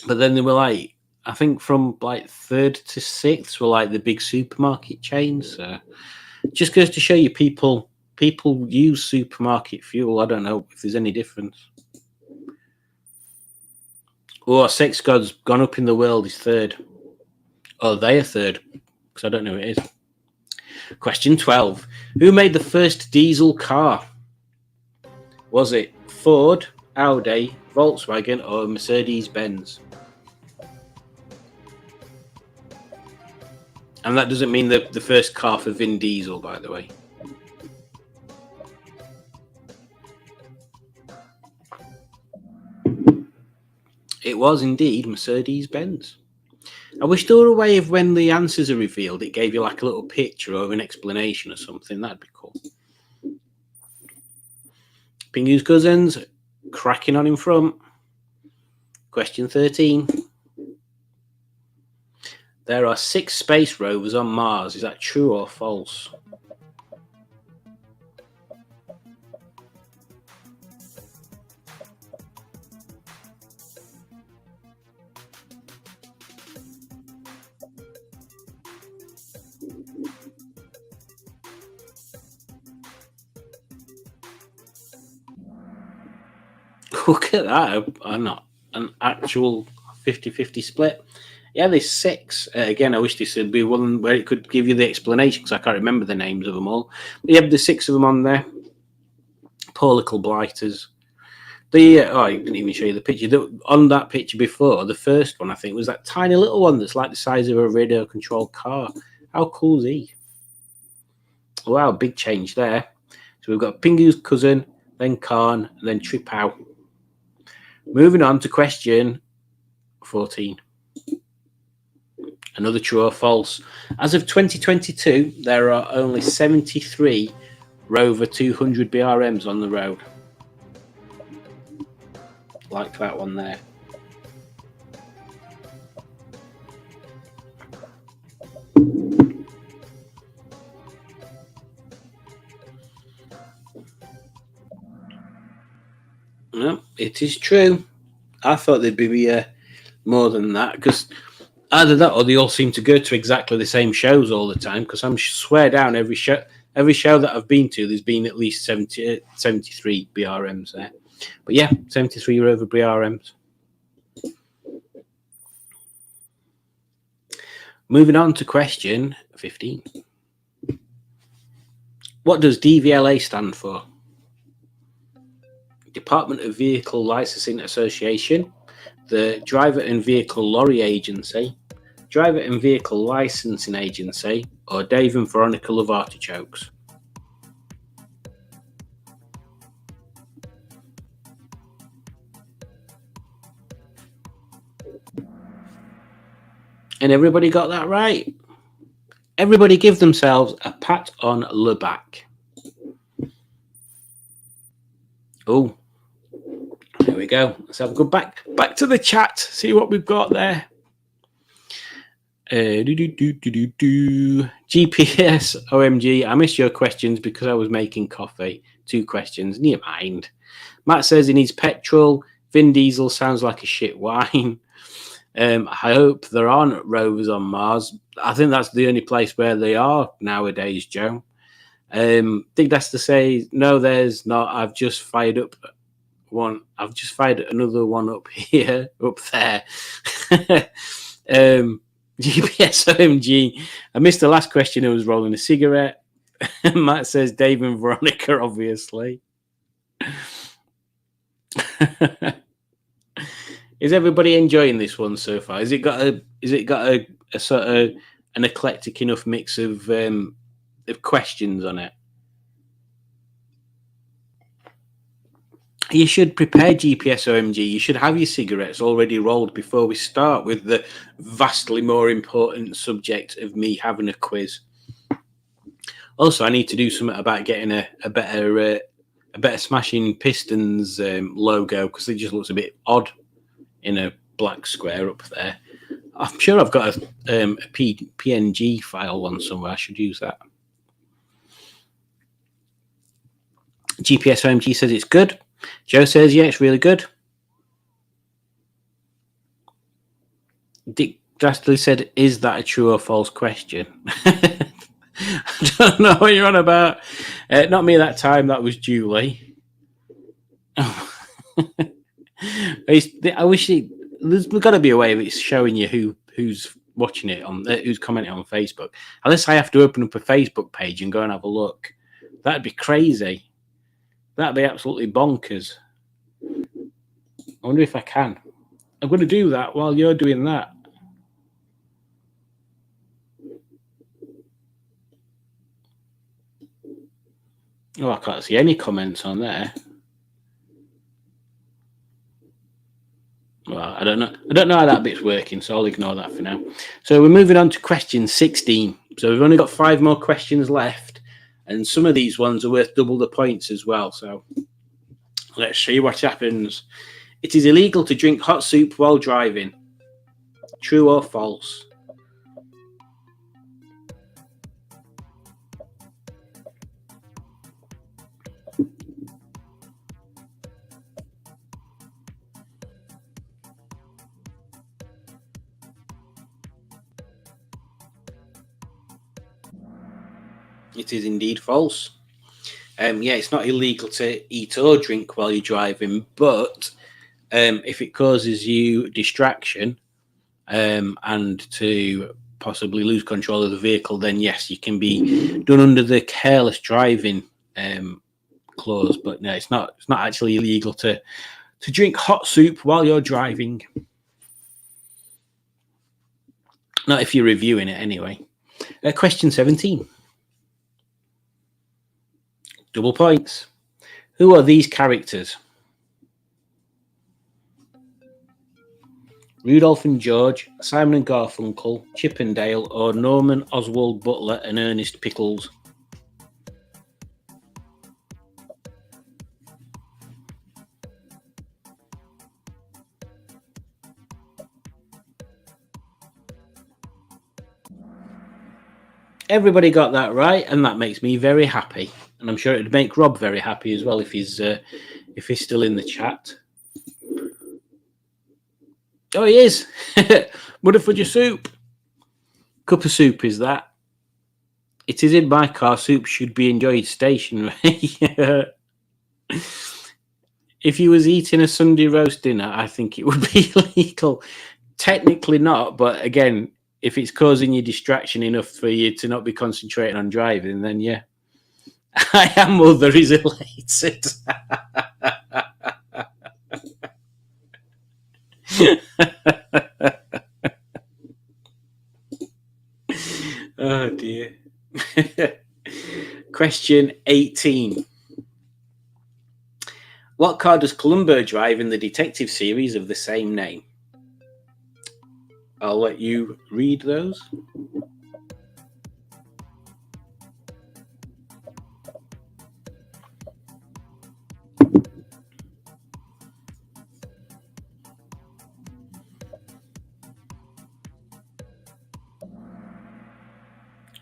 But then they were like, I think from like third to sixth were like the big supermarket chains. So just goes to show you people use supermarket fuel. I don't know if there's any difference. Oh, Sex God's gone up in the world is third. Oh, they are third because I don't know who it is. Question 12. Who made the first diesel car? Was it Ford, Audi, Volkswagen, or Mercedes-Benz? And that doesn't mean the first car for Vin Diesel, by the way. It was indeed Mercedes-Benz. I wish there were a way of when the answers are revealed, it gave you like a little picture or an explanation or something. That'd be cool. Pingu's cousins, cracking on in front. Question 13. There are 6 space rovers on Mars. Is that true or false? Look at that. I'm not an actual 50-50 split. Yeah, there's 6. Again, I wish this would be one where it could give you the explanation because I can't remember the names of them all. But yeah, there's 6 of them on there. Poor little blighters. I didn't even show you the picture. On that picture before, the first one, I think, was that tiny little one that's like the size of a radio-controlled car. How cool is he? Wow, big change there. So we've got Pingu's cousin, then Khan, and then Tripau. Moving on to question 14. Another true or false. As of 2022, there are only 73 Rover 200 BRMs on the road. Like that one there. No, it is true. I thought they'd be more than that, because either that or they all seem to go to exactly the same shows all the time, because I'm swear down every show that I've been to, there's been at least 73 BRMs there. But yeah, 73 Rover BRMs. Moving on to question 15. What does DVLA stand for? Department of Vehicle Licensing Association, the Driver and Vehicle Lorry Agency, Driver and Vehicle Licensing Agency, or Dave and Veronica Love Artichokes? And everybody got that right. Everybody give themselves a pat on the back. Oh, there we go. Let's have a good back to the chat. See what we've got there. GPS OMG. I missed your questions because I was making coffee. 2 questions. Never mind. Matt says he needs petrol. Vin Diesel sounds like a shit wine. I hope there aren't rovers on Mars. I think that's the only place where they are nowadays, Joe. Dig that's to say, no, there's not. I've just fired up one. I've just fired another one up here, up there. GPS OMG. I missed the last question. I was rolling a cigarette. Matt says Dave and Veronica, obviously. Is everybody enjoying this one so far? Is it got a sort of an eclectic enough mix of questions on it? You should prepare GPS OMG. You should have your cigarettes already rolled before we start with the vastly more important subject of me having a quiz. Also, I need to do something about getting a better Smashing Pistons logo, because it just looks a bit odd in a black square up there. I'm sure I've got a PNG file one somewhere. I should use that. GPS OMG says it's good. Joe says, yeah, it's really good. Dick Drastly said, is that a true or false question? I don't know what you're on about. Not me that time. That was Julie. I wish there's got to be a way of it's showing you who's watching it on, who's commenting on Facebook. Unless I have to open up a Facebook page and go and have a look. That'd be crazy. That'd be absolutely bonkers. I wonder if I can. I'm going to do that while you're doing that. Oh, I can't see any comments on there. Well, I don't know how that bit's working, so I'll ignore that for now. So we're moving on to question 16. So we've only got 5 more questions left, and some of these ones are worth double the points as well. So let's see what happens. It is illegal to drink hot soup while driving. True or false? It is indeed false. Yeah, it's not illegal to eat or drink while you're driving, but if it causes you distraction and to possibly lose control of the vehicle, then yes, you can be done under the careless driving clause. But no, it's not actually illegal to drink hot soup while you're driving. Not if you're reviewing it anyway. Question 17. Double points. Who are these characters? Rudolph and George, Simon and Garfunkel, Chip and Dale, or Norman Oswald Butler and Ernest Pickles? Everybody got that right, and that makes me very happy. And I'm sure it'd make Rob very happy as well if he's still in the chat. Oh, he is. Mudderfudger soup. Cup of soup is that. It is in my car. Soup should be enjoyed stationary. If you was eating a Sunday roast dinner, I think it would be illegal. Technically not, but again, if it's causing you distraction enough for you to not be concentrating on driving, then yeah. I am mother is elated. Oh dear. Question 18. What car does Columbo drive in the detective series of the same name? I'll let you read those.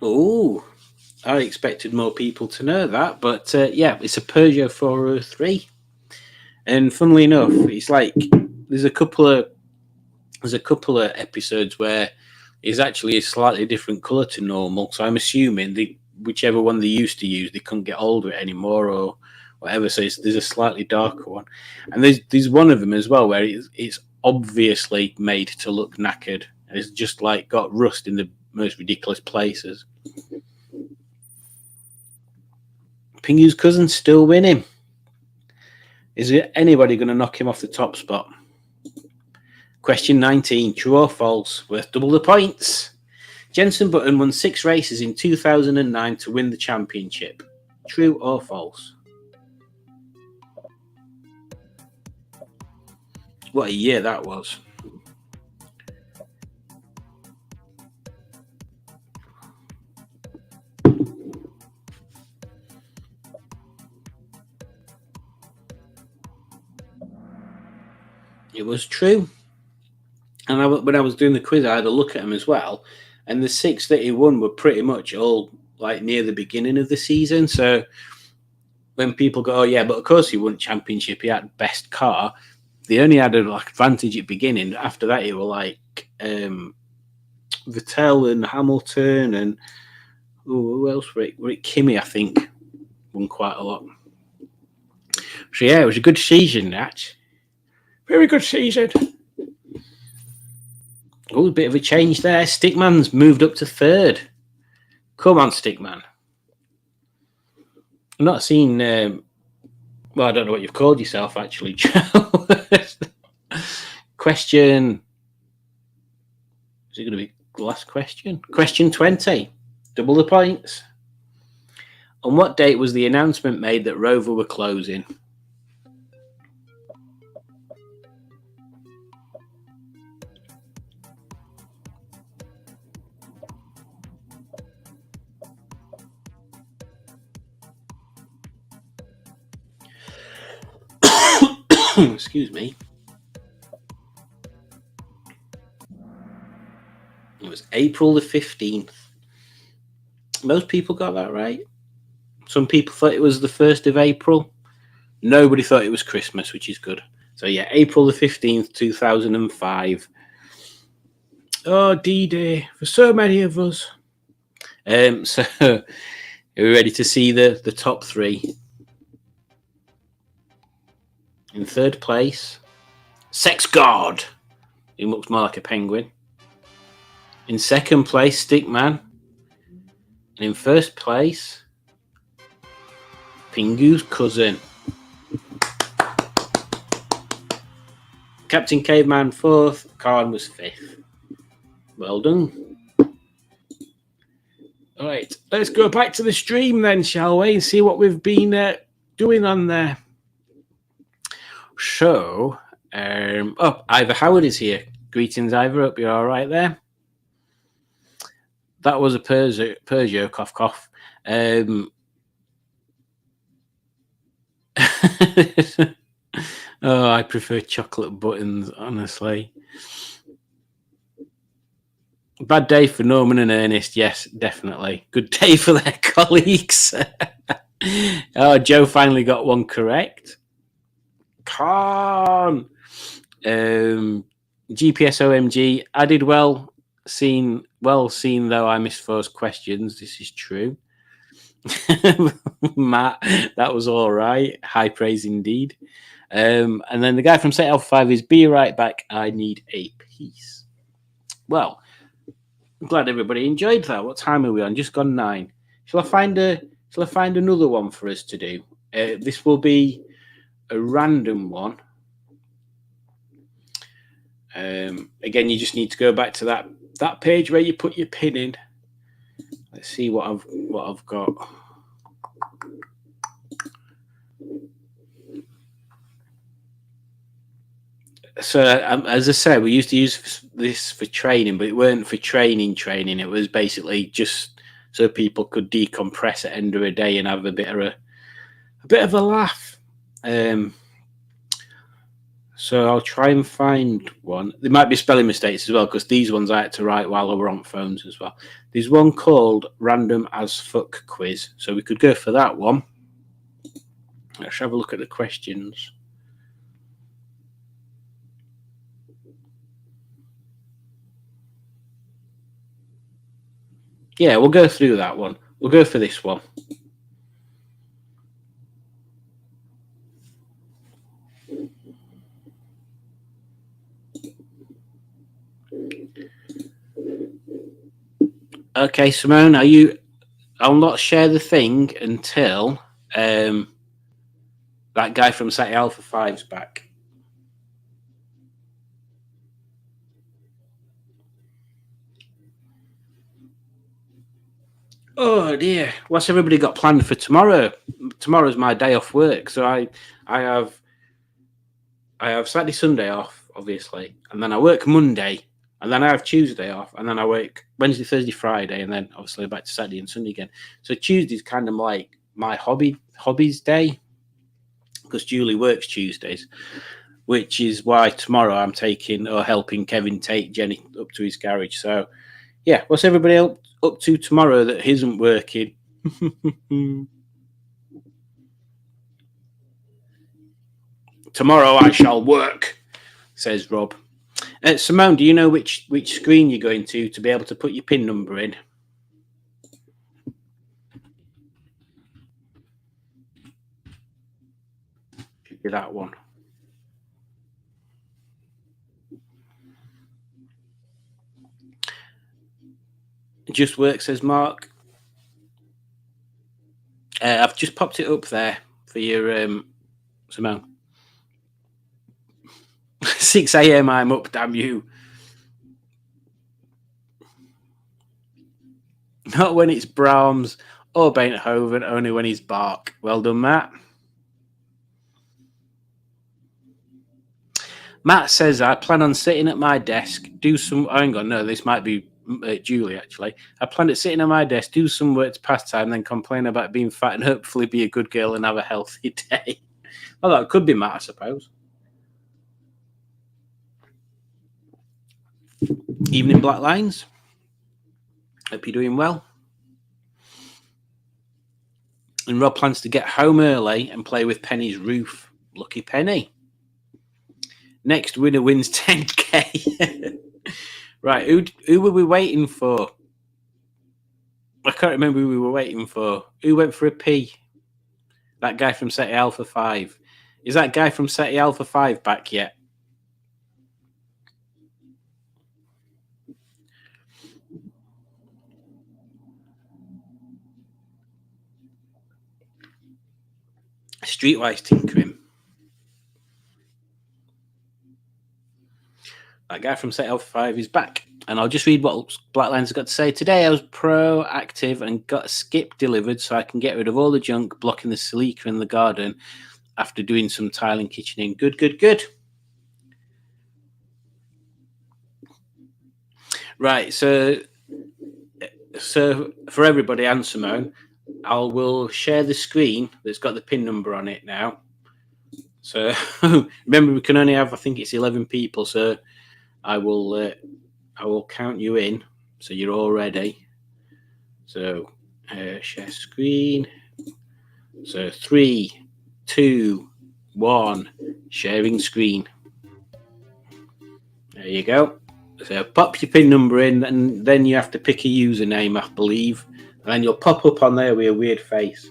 Oh, I expected more people to know that, but yeah, it's a Peugeot 403. And funnily enough, it's like there's a couple of episodes where it's actually a slightly different colour to normal. So I'm assuming whichever one they used to use, they couldn't get hold of it anymore or whatever. So there's a slightly darker one, and there's one of them as well where it's obviously made to look knackered, and it's just like got rust in the most ridiculous places. Pingu's cousin's still winning. Is there anybody going to knock him off the top spot? Question 19, true or false? Worth double the points. Jenson Button won 6 races in 2009 to win the championship. True or false? What a year that was. It was true. And when I was doing the quiz, I had a look at him as well. And the 6 that he won were pretty much all like near the beginning of the season. So when people go, oh yeah, but of course he won championship, he had best car. They only had an advantage at beginning. After that, it were like Vettel and Hamilton and who else were it? Kimi, I think, won quite a lot. So yeah, it was a good season. That very good season. Oh, a bit of a change there. Stickman's moved up to 3rd. Come on, Stickman. I'm not seen. Well, I don't know what you've called yourself, actually, Joe. Question. Is it going to be the last question? Question 20. Double the points. On what date was the announcement made that Rover were closing? Excuse me. It was April the 15th. Most people got that right. Some people thought it was the 1st of April. Nobody thought it was Christmas, which is good. So yeah, April the 15th, 2005. Oh, D-Day for so many of us. So are we ready to see the top 3? In 3rd place, Sex God. He looks more like a penguin. In 2nd place, Stickman. And in 1st place, Pingu's cousin. Captain Caveman 4th, Khan was 5th. Well done. All right, let's go back to the stream then, shall we? And see what we've been doing on there. So, Ivor Howard is here. Greetings, Ivor. Hope you're all right there. That was a Peugeot cough cough. Oh, I prefer chocolate buttons, honestly. Bad day for Norman and Ernest. Yes, definitely. Good day for their colleagues. Oh, Joe finally got one correct. Con. GPS OMG. I did well. Seen though I missed first questions. This is true. Matt, that was all right. High praise indeed. And then the guy from Set Alpha 5 is be right back. I need a piece. Well, I'm glad everybody enjoyed that. What time are we on? Just gone 9. Shall I find another one for us to do? This will be a random one. Again, you just need to go back to that page where you put your pin in. Let's see what I've got. So, as I said, we used to use this for training, but it weren't for training. It was basically just so people could decompress at the end of a day and have a bit of a laugh. So I'll try and find one. There might be spelling mistakes as well, because these ones I had to write while I were on phones as well. There's one called Random as Fuck Quiz, so we could go for that one. Let's have a look at the questions. Yeah, we'll go through that one. We'll go for this one. Okay, Simone, I'll not share the thing until that guy from Set Alpha 5's back. Oh dear, what's everybody got planned for tomorrow? Tomorrow's my day off work, so I have Saturday, Sunday off, obviously, and then I work Monday, and then I have Tuesday off, and then I work Wednesday, Thursday, Friday, and then obviously back to Saturday and Sunday again. So Tuesday's kind of like my hobbies day, because Julie works Tuesdays, which is why tomorrow I'm helping Kevin take Jenny up to his garage. So yeah, what's everybody else up to tomorrow that isn't working? Tomorrow I shall work, says Rob. Simone, do you know which screen you're going to be able to put your PIN number in? Should be that one. It just works, says Mark. I've just popped it up there for your Simone. 6 a.m. I'm up, damn you. Not when it's Brahms or Beethoven, only when it's Bach. Well done, Matt. Matt says, I plan on sitting at my desk, do some... hang on, no, this might be Julie, actually. I plan on sitting at my desk, do some work to pass time, then complain about being fat and hopefully be a good girl and have a healthy day. Well, that could be Matt, I suppose. Evening, Black Lines. Hope you're doing well. And Rob plans to get home early and play with Penny's roof. Lucky Penny. Next winner wins 10k. Right, who were we waiting for? I can't remember who we were waiting for. Who went for a P? That guy from SETI Alpha 5. Is that guy from SETI Alpha 5 back yet? Streetwise tinkering. That guy from SETI Alpha 5 is back. And I'll just read what Black Lines has got to say. Today I was proactive and got a skip delivered so I can get rid of all the junk blocking the Celica in the garden after doing some tiling kitchening. Good, good, good. Right, so for everybody and Simone, I will share the screen that's got the PIN number on it now. So remember, we can only have, I think it's 11 people, so I will count you in. So you're all ready. So share screen. So 3, 2, 1, sharing screen. There you go. So pop your PIN number in, and then you have to pick a username, I believe. And then you'll pop up on there with a weird face.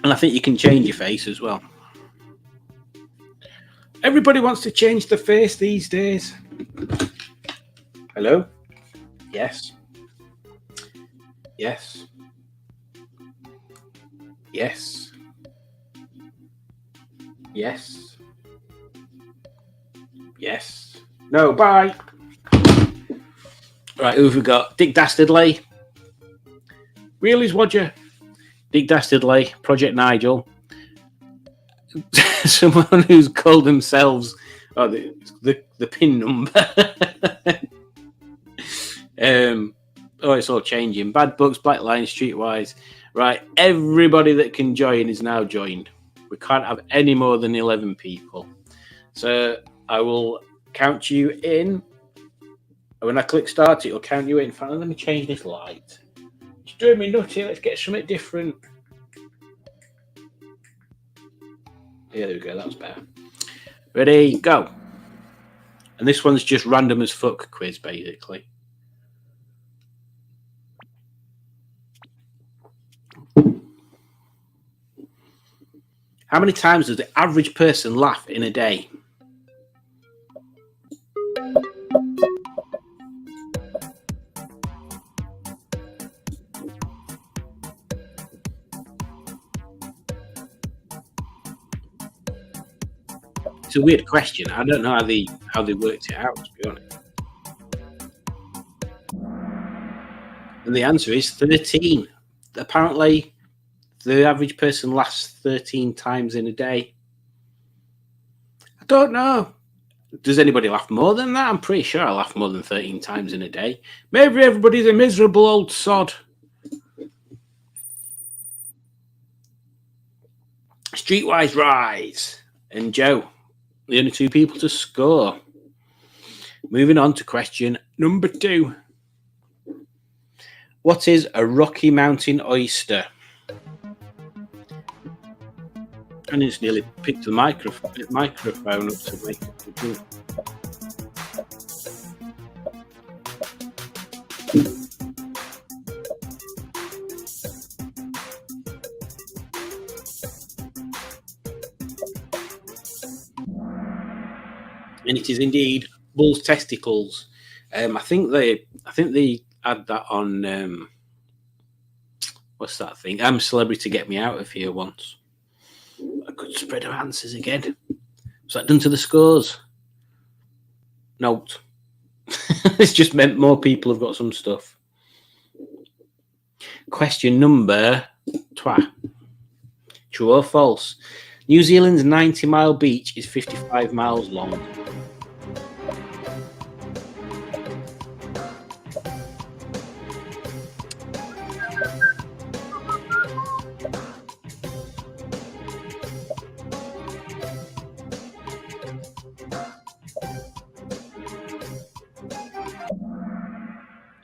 And I think you can change your face as well. Everybody wants to change the face these days. Hello? Yes. Yes. Yes. Yes. Yes. No, bye. Right, who have we got? Dick Dastardly. Real is Roger. Dick Dastardly. Project Nigel. Someone who's called themselves the PIN number. It's all changing. Bad Books, Black Line, Streetwise. Right, everybody that can join is now joined. We can't have any more than 11 people. So I will count you in. When I click start, it'll count you in. Finally, let me change this light. It's doing me nutty. Let's get something different. Yeah, there we go. That was better. Ready, go. And this one's just random as fuck quiz, basically. How many times does the average person laugh in a day? It's a weird question. I don't know how they worked it out, to be honest. And the answer is 13. Apparently, the average person laughs 13 times in a day. I don't know. Does anybody laugh more than that? I'm pretty sure I laugh more than 13 times in a day. Maybe everybody's a miserable old sod. Streetwise Rise and Joe, the only two people to score. Moving on to question number 2. What is a Rocky Mountain oyster? And it's nearly picked the microphone up to make it. And it is indeed bull's testicles. I think they had that on what's that thing? I'm Celebrity Get Me Out of Here once. A good spread of answers again. Was that done to the scores? Note. It's just meant more people have got some stuff. Question number 2. True or false? New Zealand's 90-mile beach is 55 miles long.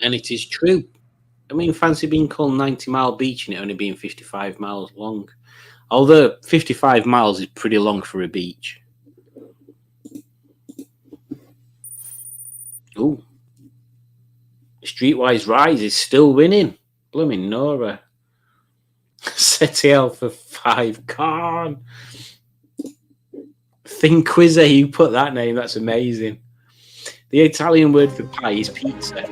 And it is true. I mean, fancy being called 90-mile beach and it only being 55 miles long. Although 55 miles is pretty long for a beach. Ooh. Streetwise Rise is still winning. Blooming Nora. Setiel for 5. Con. Think Quizzer, you put that name. That's amazing. The Italian word for pie is pizza.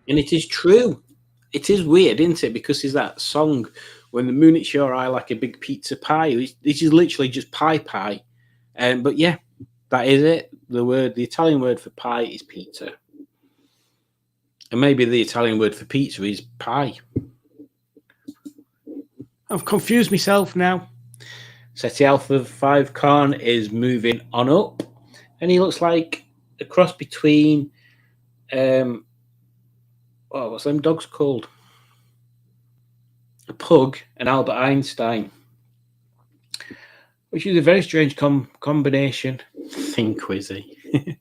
And it is true. It is weird, isn't it? Because there's that song, When the Moon Hits Your Eye Like a Big Pizza Pie. This is literally just pie. But yeah, that is it. The Italian word for pie is pizza. And maybe the Italian word for pizza is pie. I've confused myself now. SETI Alpha 5 Khan is moving on up, and he looks like a cross between what's them dogs called? A pug and Albert Einstein, which is a very strange combination. Think quizzy.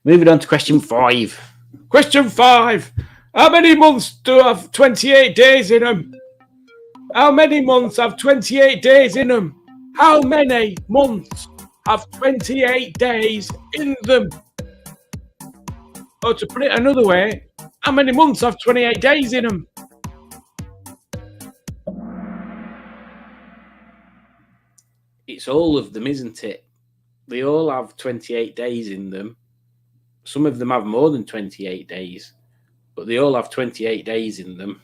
Moving on to question 5. Question 5. How many months do have 28 days in them? How many months have 28 days in them? How many months have 28 days in them? Or to put it another way, how many months have 28 days in them? It's all of them, isn't it? They all have 28 days in them. Some of them have more than 28 days, but they all have 28 days in them.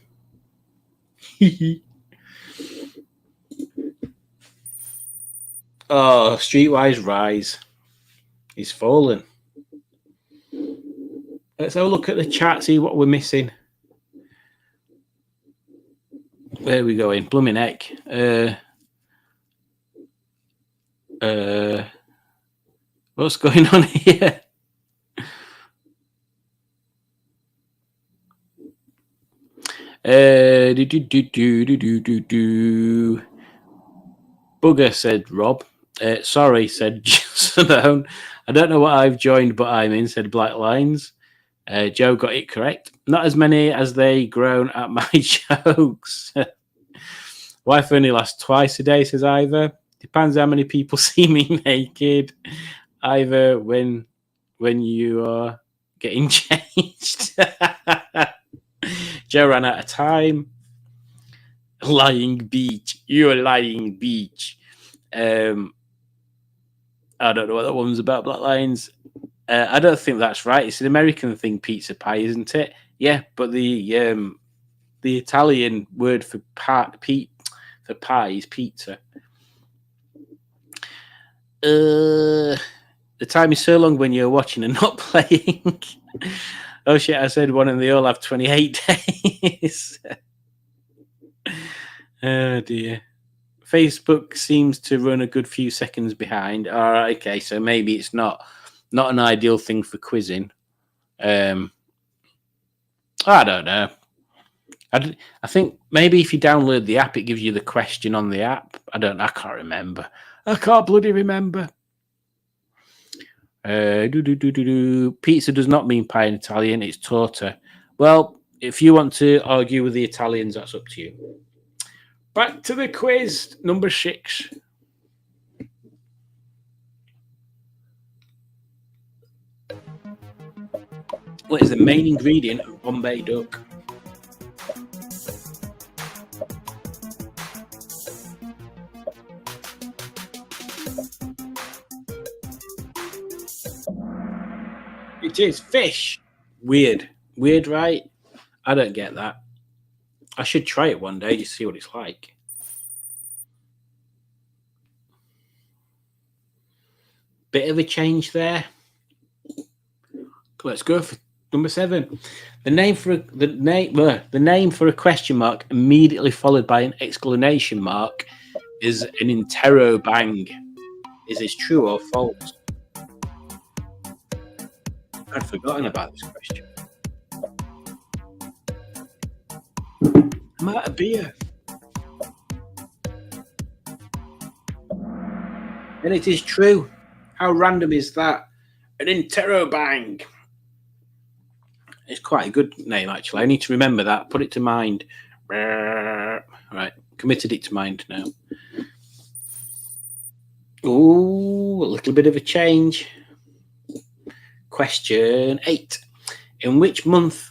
Oh, Streetwise Rise. He's fallen. Let's have a look at the chat, see what we're missing. Where are we going? Blooming heck. What's going on here? Bugger, said Rob. Sorry, said Simone. I don't know what I've joined, but I'm in, said Black Lines. Joe got it correct. Not as many as they groan at my jokes. Wife only lasts twice a day, says Ivor. Depends how many people see me naked. Ivor, when you are getting changed. Joe ran out of time. Lying beach. You're a lying beach. I don't know what that one's about, Black Lines. I don't think that's right. It's an American thing, pizza pie, isn't it? Yeah, but the Italian word for pie is pizza. The time is so long when you're watching and not playing. Oh shit, I said one and they all have 28 days. Oh dear. Facebook seems to run a good few seconds behind. All right, okay, so maybe it's not an ideal thing for quizzing. I don't know. I think maybe if you download the app, it gives you the question on the app. I can't remember. I can't bloody remember. Pizza does not mean pie in Italian. It's torta. Well, if you want to argue with the Italians, that's up to you. Back to the quiz, number 6. What is the main ingredient of Bombay duck? It is fish. Weird, right? I don't get that. I should try it one day to see what it's like. Bit of a change there. Let's go for number 7. The name for a question mark immediately followed by an exclamation mark is an interrobang. Is this true or false? I'd forgotten about this question. I'm out of beer. And it is true. How random is that? An interrobang. It's quite a good name, actually. I need to remember that. Put it to mind. Right. Committed it to mind now. Ooh, a little bit of a change. Question 8. In which month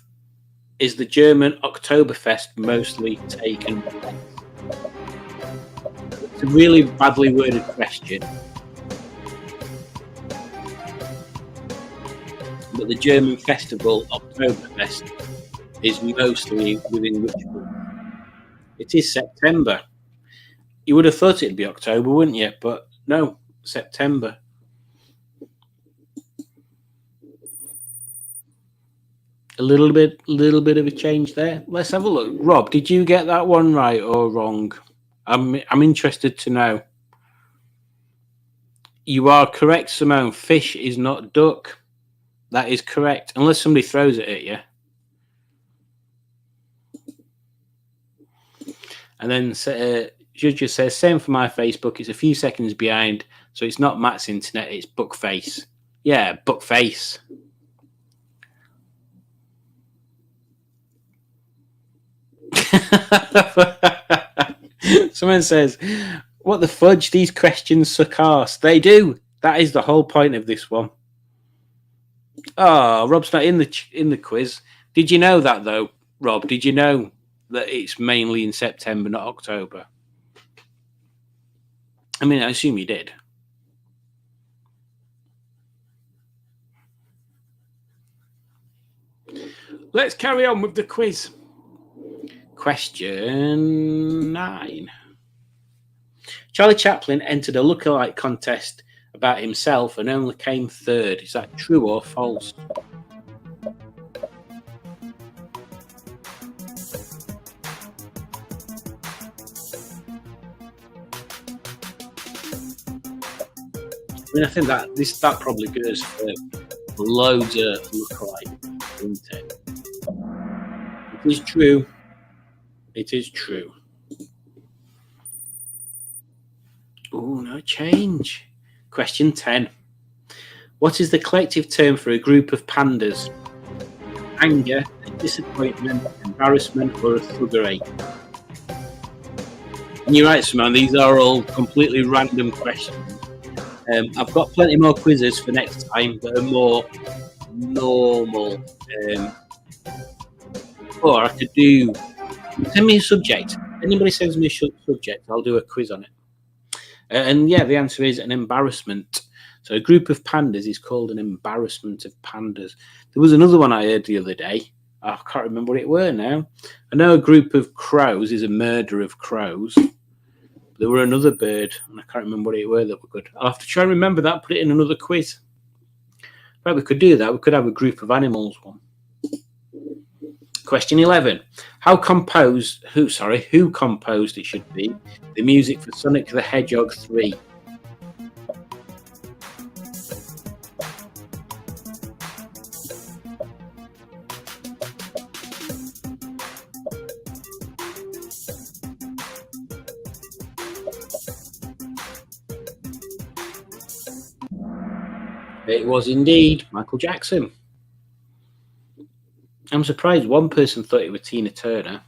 is the German Oktoberfest mostly taken place? It's a really badly worded question. But the German festival, Oktoberfest, is mostly within which month? It is September. You would have thought it'd be October, wouldn't you? But no, September. A little bit of a change there. Let's have a look. Rob, did you get that one right or wrong? I'm interested to know. You are correct, Simone. Fish is not duck. That is correct, unless somebody throws it at you. And then Judge says, same for my Facebook. It's a few seconds behind, so it's not Matt's internet, it's Bookface. Yeah, Bookface. Someone says, what the fudge? These questions suck arse. They do. That is the whole point of this one. Oh, Rob's not in the quiz. Did you know that though, Rob? Did you know that it's mainly in September, not October? I mean, I assume you did. Let's carry on with the quiz. Question 9. Charlie Chaplin entered a lookalike contest about himself and only came third. Is that true or false? I mean, I think that probably goes for loads of lookalike, isn't it? It is true. It is true. Oh, no change. Question 10. What is the collective term for a group of pandas? Anger, disappointment, embarrassment, or a thuggery? And you're right, Simone, these are all completely random questions. I've got plenty more quizzes for next time that are more normal. Or I could do... Send me a subject. Anybody sends me a subject, I'll do a quiz on it. And yeah, the answer is an embarrassment. So a group of pandas is called an embarrassment of pandas. There was another one I heard the other day. I can't remember what it were now. I know a group of crows is a murder of crows. There were another bird, and I can't remember what it were that were good. I'll have to try and remember that, put it in another quiz. Right, we could do that. We could have a group of animals one. Question 11. Who composed, it should be, the music for Sonic the Hedgehog 3? It was indeed Michael Jackson. I'm surprised one person thought it was Tina Turner.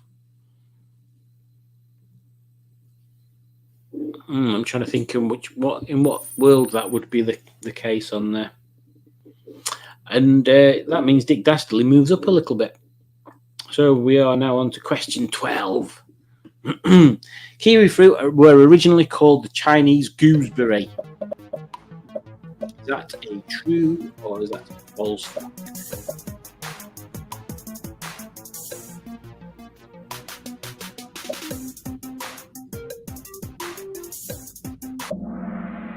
I'm trying to think in what world that would be the case on there. And that means Dick Dastardly moves up a little bit. So we are now on to question 12. Kiwi fruit were originally called the Chinese gooseberry. Is that a true or is that a false fact?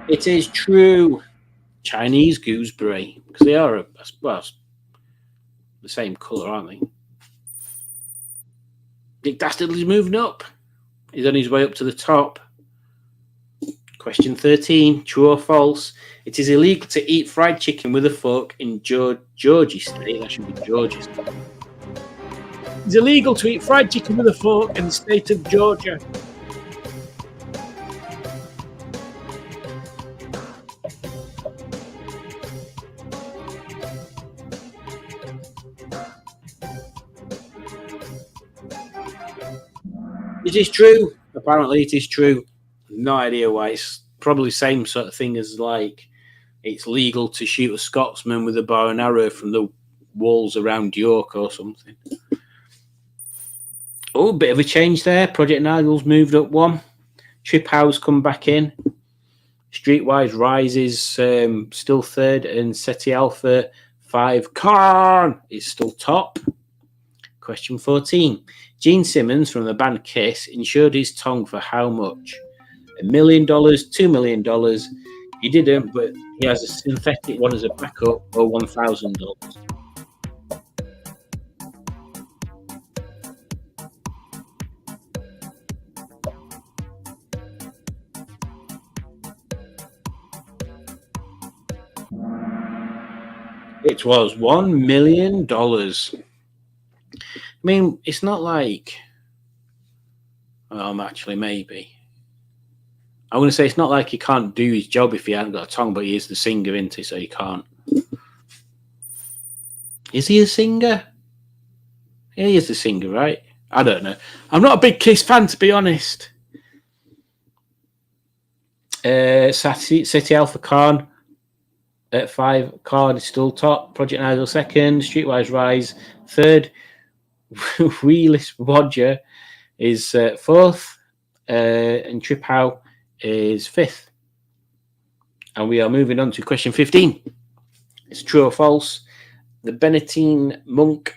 It is true. Chinese gooseberry, because they are the same colour, aren't they? Dick Dastardly's moving up. He's on his way up to the top. Question 13. True or false? It is illegal to eat fried chicken with a fork in Georgia State. That should be Georgia State. It's illegal to eat fried chicken with a fork in the state of Georgia. It is true. Apparently, it is true. No idea why. It's probably the same sort of thing as like it's legal to shoot a Scotsman with a bow and arrow from the walls around York or something. Oh, bit of a change there. Project Nigel's moved up one. Trip House come back in. Streetwise rises still third, and SETI Alpha 5 Khan is still top. Question 14. Gene Simmons from the band Kiss insured his tongue for how much? $1 million, $2 million. He didn't, but he has a synthetic one as a backup, or $1,000. It was $1 million. I mean, it's not like. Actually, maybe. I want to say it's not like he can't do his job if he hasn't got a tongue, but he is the singer, isn't he? So he can't. Is he a singer? Yeah, he is the singer, right? I don't know. I'm not a big Kiss fan, to be honest. City Alpha Khan at 5. Khan is still top. Project Nigel second. Streetwise Rise third. Wheelist Roger is fourth. And Trip How is fifth. And we are moving on to question 15. It's true or false? The Benedictine monk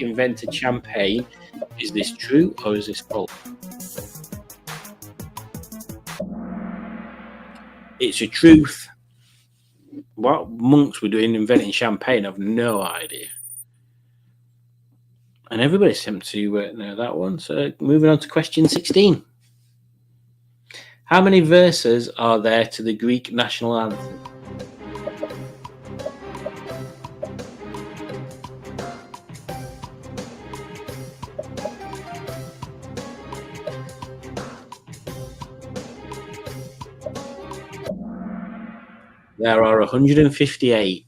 invented champagne. Is this true or is this false? It's a truth. What monks were doing inventing champagne, I've no idea. And everybody seemed to know that one. So moving on to question 16. How many verses are there to the Greek national anthem? There are 158.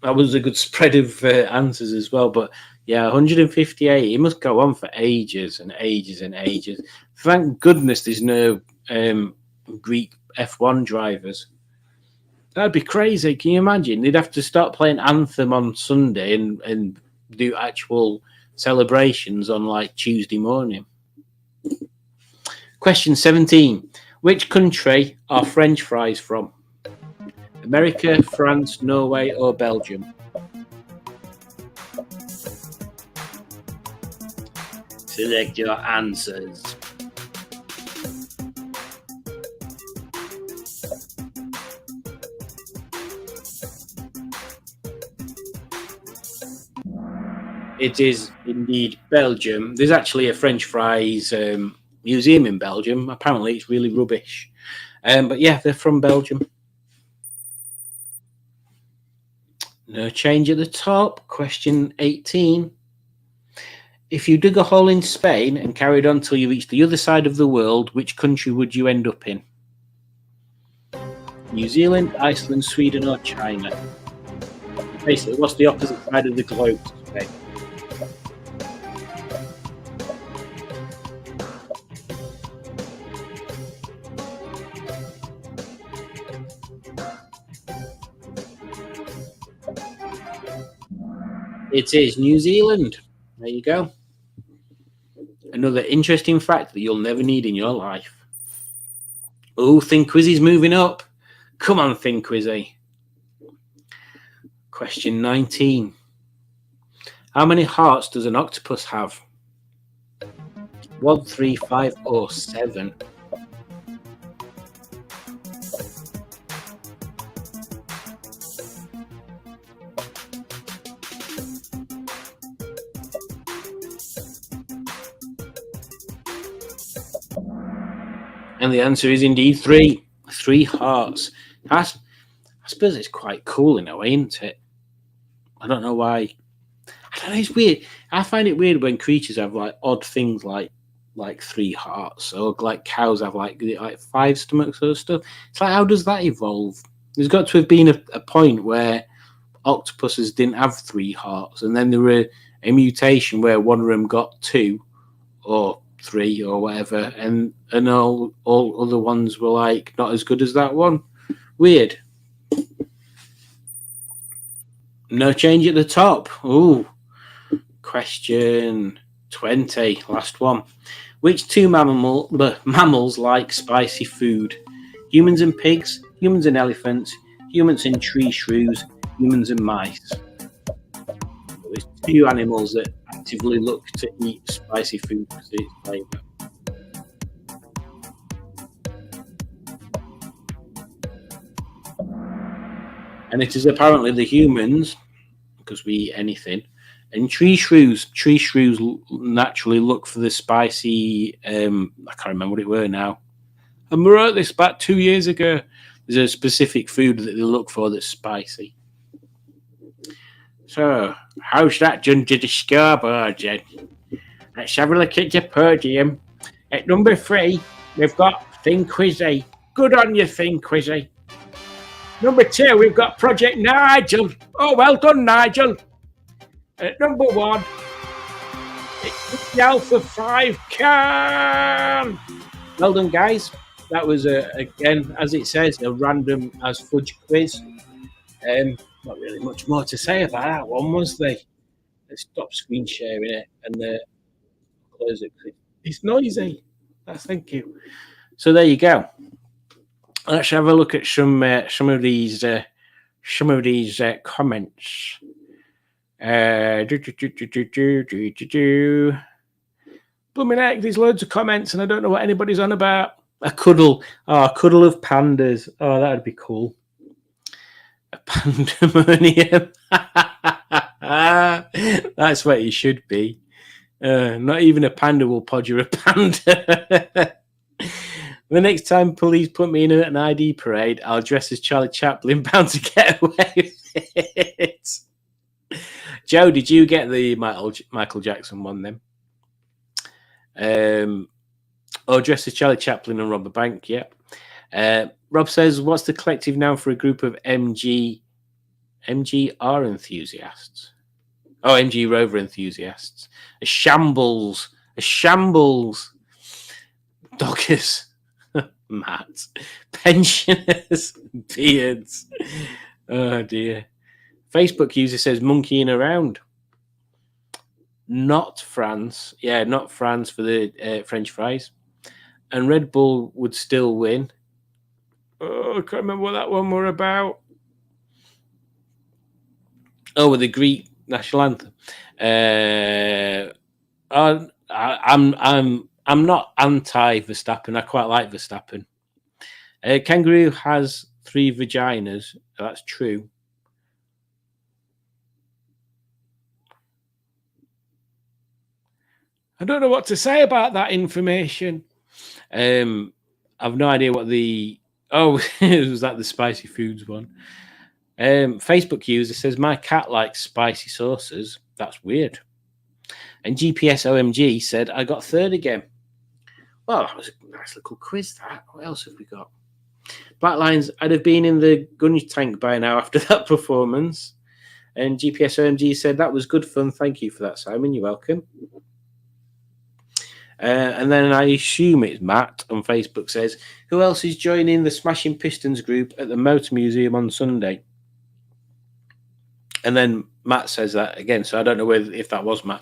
That was a good spread of answers as well. But yeah, 158. It must go on for ages and ages and ages. Thank goodness there's no Greek F1 drivers. That'd be crazy. Can you imagine? They'd have to start playing Anthem on Sunday and do actual celebrations on like Tuesday morning. Question 17. Which country are French fries from? America, France, Norway, or Belgium? Select your answers. It is indeed Belgium. There's actually a French fries museum in Belgium. Apparently, it's really rubbish. But yeah, they're from Belgium. No change at the top. Question 18. If you dug a hole in Spain and carried on till you reached the other side of the world, which country would you end up in? New Zealand, Iceland, Sweden, or China? Basically, what's the opposite side of the globe to Spain? It is New Zealand. There you go. Another interesting fact that you'll never need in your life. Oh, Think Quizzy's moving up. Come on, Think Quizzy. Question 19. How many hearts does an octopus have? 1, 3, 5, or 7? And the answer is indeed 3. 3 hearts. I suppose it's quite cool in a way, isn't it? I don't know why. I don't know, it's weird. I find it weird when creatures have like odd things like 3 hearts, or like cows have like 5 stomachs or stuff. It's like, how does that evolve? There's got to have been a point where octopuses didn't have 3 hearts, and then there were a mutation where one of them got 2 or 3 or whatever, and all other ones were like not as good as that one. Weird. No change at the top. Ooh. Question 20, last one. Which 2 mammals like spicy food? Humans and pigs, humans and elephants, humans and tree shrews, humans and mice. There's 2 animals that actively look to eat spicy food because of its flavour. And it is apparently the humans, because we eat anything, and tree shrews. Tree shrews naturally look for the spicy. I can't remember what it were now. And we wrote this back 2 years ago. There's a specific food that they look for that's spicy. So, how's that done to the scoreboard then? Let's have a look at your podium. At number 3, we've got Thin Quizzy. Good on you, Thin Quizzy. Number 2, we've got Project Nigel. Oh, well done, Nigel. At number 1, it's the Alpha 5 Can. Well done, guys. That was, again, as it says, a random as fudge quiz. Not really much more to say about that one, was there? Let's stop screen sharing it and close it. It's noisy. Thank you. So there you go. Let's have a look at some of these comments. Blooming heck, there's loads of comments, and I don't know what anybody's on about. A cuddle of pandas. Oh, that'd be cool. A pandemonium. That's what it should be. Not even a panda will pod you a panda. The next time police put me in an ID parade, I'll dress as Charlie Chaplin, bound to get away with it. Joe, did you get the Michael Jackson one then? Or dress as Charlie Chaplin and rob a bank? Yeah. Rob says, what's the collective noun for a group of MGR enthusiasts? Oh, MG Rover enthusiasts. A shambles. Doggers. Matt. Pensioners. Beards. Oh, dear. Facebook user says, monkeying around. Not France. Yeah, not France for the French fries. And Red Bull would still win. Oh, I can't remember what that one were about. Oh, with the Greek national anthem. I'm not anti Verstappen. I quite like Verstappen. Kangaroo has 3 vaginas. That's true. I don't know what to say about that information. I've no idea what the... Oh, was that the spicy foods one? Facebook user says, my cat likes spicy sauces. That's weird. And GPS OMG said, I got 3rd again. Well, that was a nice little quiz, that. What else have we got? Black Lions, I'd have been in the gun tank by now after that performance. And GPS OMG said, that was good fun. Thank you for that, Simon. You're welcome. And then I assume it's Matt on Facebook says, who else is joining the Smashing Pistons group at the Motor Museum on Sunday? And then Matt says that again, so I don't know if that was Matt.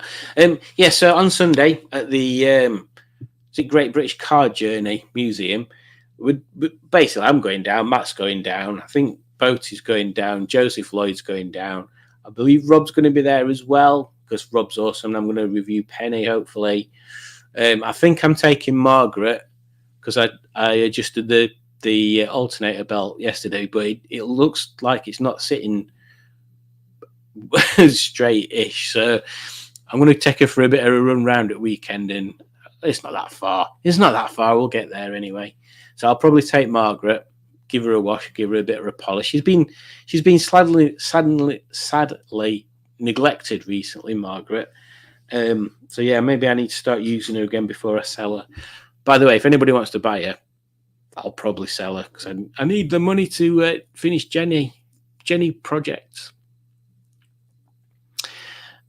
Yeah, so on Sunday at the Great British Car Journey Museum, basically I'm going down, Matt's going down, I think Boatie's going down, Joseph Lloyd's going down. I believe Rob's going to be there as well, because Rob's awesome. I'm going to review Penny, hopefully. I think I'm taking Margaret, because I adjusted the alternator belt yesterday, but it looks like it's not sitting straight-ish. So I'm going to take her for a bit of a run round at weekend, and it's not that far. We'll get there anyway. So I'll probably take Margaret, give her a wash, give her a bit of a polish. She's been sadly neglected recently, Margaret. So yeah, maybe I need to start using her again before I sell her. By the way, if anybody wants to buy her, I'll probably sell her because I need the money to finish Jenny projects.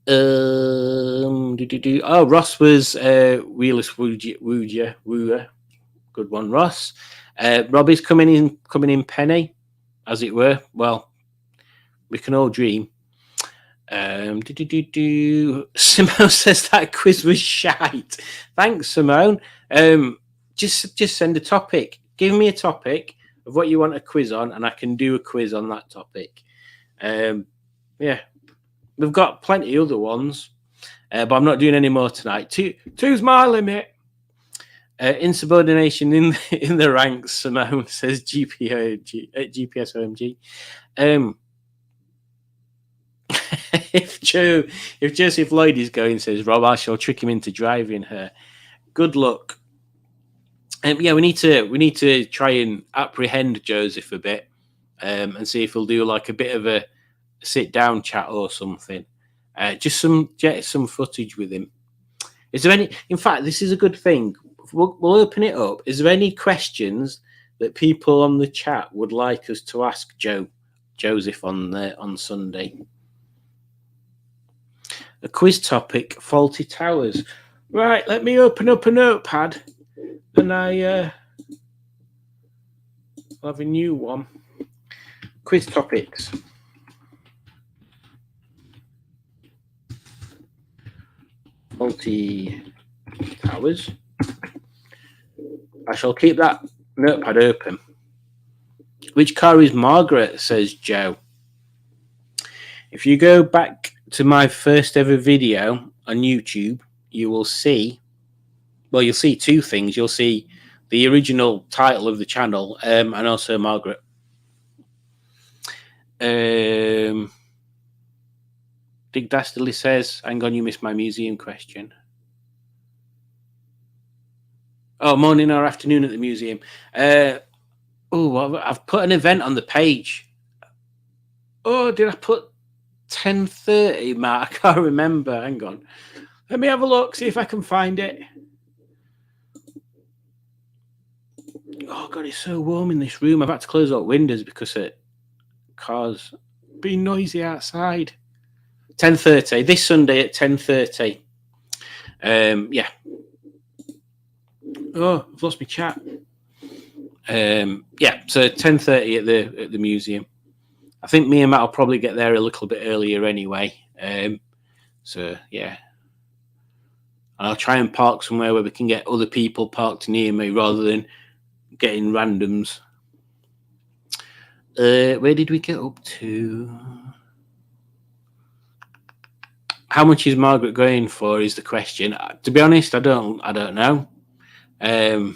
Oh, Ross was Wheelers Wooer. Good one, Ross. Robbie's coming in Penny, as it were. Well, we can all dream. Simone says that quiz was shite. Thanks, Simone. Just send a topic. Give me a topic of what you want a quiz on, and I can do a quiz on that topic. Yeah, we've got plenty of other ones, but I'm not doing any more tonight. Two's my limit. Insubordination in the ranks, Simone says GPS OMG. If Joseph Lloyd is going, says Rob, I shall trick him into driving her. Good luck. Yeah, we need to try and apprehend Joseph a bit, and see if he'll do like a bit of a sit down chat or something. Just get some footage with him. Is there any? In fact, this is a good thing. We'll open it up. Is there any questions that people on the chat would like us to ask Joseph on Sunday? A quiz topic: faulty towers. Right. Let me open up a notepad, and I'll have a new one. Quiz topics. Faulty towers. I shall keep that notepad open. Which car is Margaret? Says Joe. If you go back to my first ever video on YouTube, you will see, well, you'll see two things. You'll see the original title of the channel, and also Margaret. Dick Dastardly says, hang on, you missed my museum question. Oh, morning or afternoon at the museum. I've put an event on the page. Oh, did I put 10:30, Matt? I can't remember. Hang on. Let me have a look, see if I can find it. Oh, God, it's so warm in this room. I've had to close all windows because it cars being noisy outside. 10:30 this Sunday at 10:30. Yeah. Oh, I've lost my chat. Yeah, so 10:30 at the museum. I think me and Matt will probably get there a little bit earlier anyway. So yeah, and I'll try and park somewhere where we can get other people parked near me rather than getting randoms. Where did we get up to? How much is Margaret going for? Is the question. To be honest, I don't know. I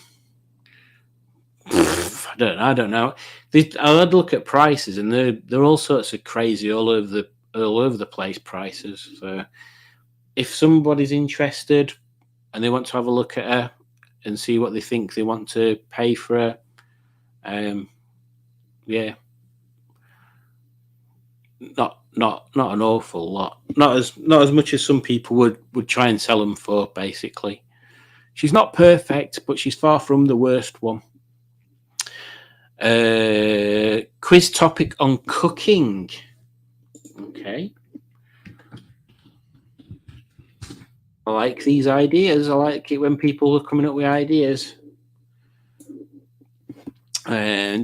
don't know. I had a look at prices, and they're all sorts of crazy, all over the place prices. So, if somebody's interested and they want to have a look at her and see what they think they want to pay for her, yeah, not an awful lot, not as much as some people would try and sell them for. Basically, she's not perfect, but she's far from the worst one. Quiz topic on cooking. Okay. I like these ideas. I like it when people are coming up with ideas. And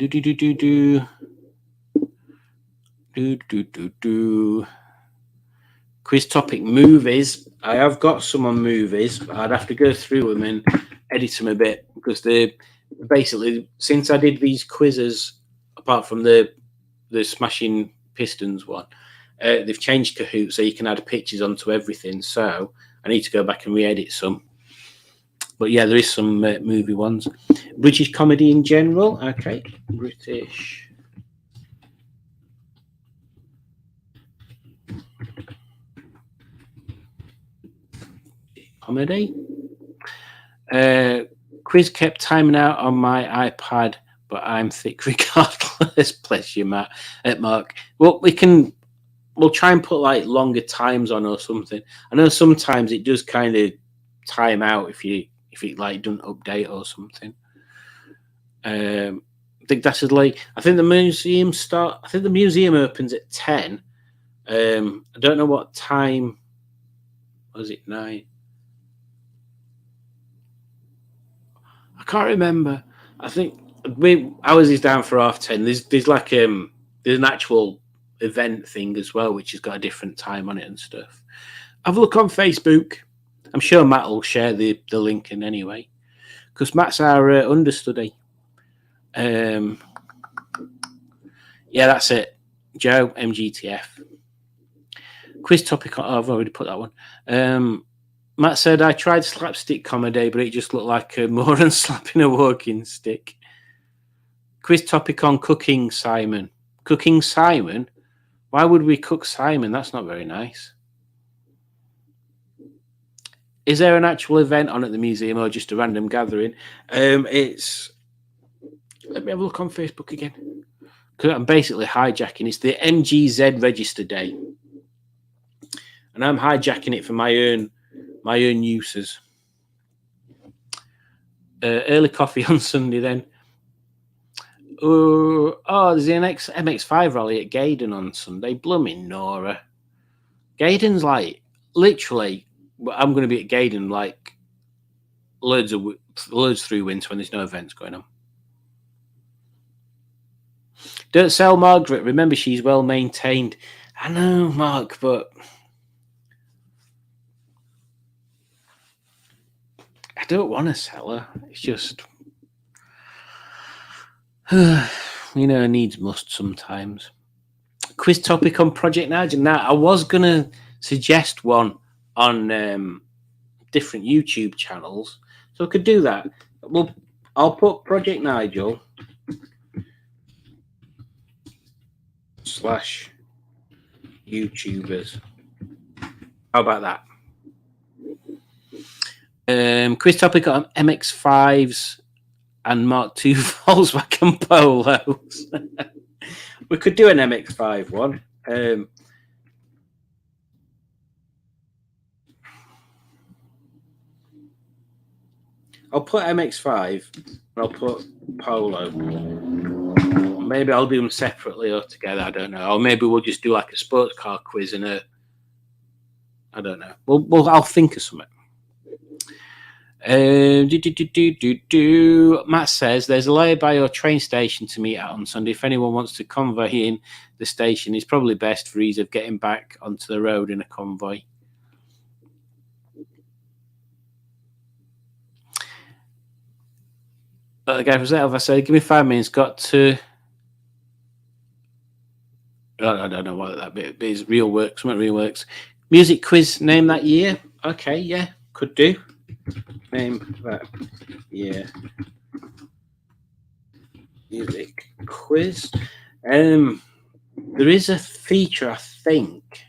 quiz topic movies. I have got some on movies. I'd have to go through them and edit them a bit because they basically, since I did these quizzes, apart from the Smashing Pistons one, they've changed Kahoot so you can add pictures onto everything. So I need to go back and re-edit some. But yeah, there is some movie ones. British comedy in general. Okay, British comedy. Quiz kept timing out on my iPad, but I'm thick regardless. Bless you, Mark. Well, we'll try and put like longer times on or something. I know sometimes it does kind of time out if it like doesn't update or something. I think that's like, I think the museum opens at 10. I don't know what time. Was it 9? I can't remember. I think ours is down for 10:30. There's like there's an actual event thing as well, which has got a different time on it and stuff. Have a look on Facebook. I'm sure Matt will share the link in anyway, because Matt's our understudy. Yeah, that's it. Joe, MGTF. Quiz topic. Oh, I've already put that one. Matt said, I tried slapstick comedy, but it just looked like a moron slapping a walking stick. Quiz topic on cooking, Simon. Cooking Simon? Why would we cook Simon? That's not very nice. Is there an actual event on at the museum or just a random gathering? It's. Let me have a look on Facebook again. Because I'm basically hijacking. It's the MGZ Register Day, and I'm hijacking it for my own uses. Early coffee on Sunday then. There's an MX5 rally at Gaydon on Sunday. Blooming Nora. Gaydon's like, literally, I'm going to be at Gaydon like loads through winter when there's no events going on. Don't sell Margaret. Remember, she's well maintained. I know, Mark, but I don't want to sell her. It's just, needs must sometimes. Quiz topic on Project Nigel. Now, I was going to suggest one on different YouTube channels, so I could do that. Well, I'll put Project Nigel / YouTubers. How about that? Quiz topic on MX5s and Mark II Volkswagen Polos. We could do an MX5 one. I'll put MX5 and I'll put Polo. Maybe I'll do them separately or together. I don't know. Or maybe we'll just do like a sports car quiz and I don't know. Well, I'll think of something. Matt says there's a lay-by or train station to meet at on Sunday. If anyone wants to convoy in the station, it's probably best for ease of getting back onto the road in a convoy. The guy from Zetov, I said, give me 5 minutes. Got to. I don't know what that bit is. Real works. Something real works. Music quiz. Name that year. Okay, yeah, could do. Name that year. Music quiz. There is a feature, I think,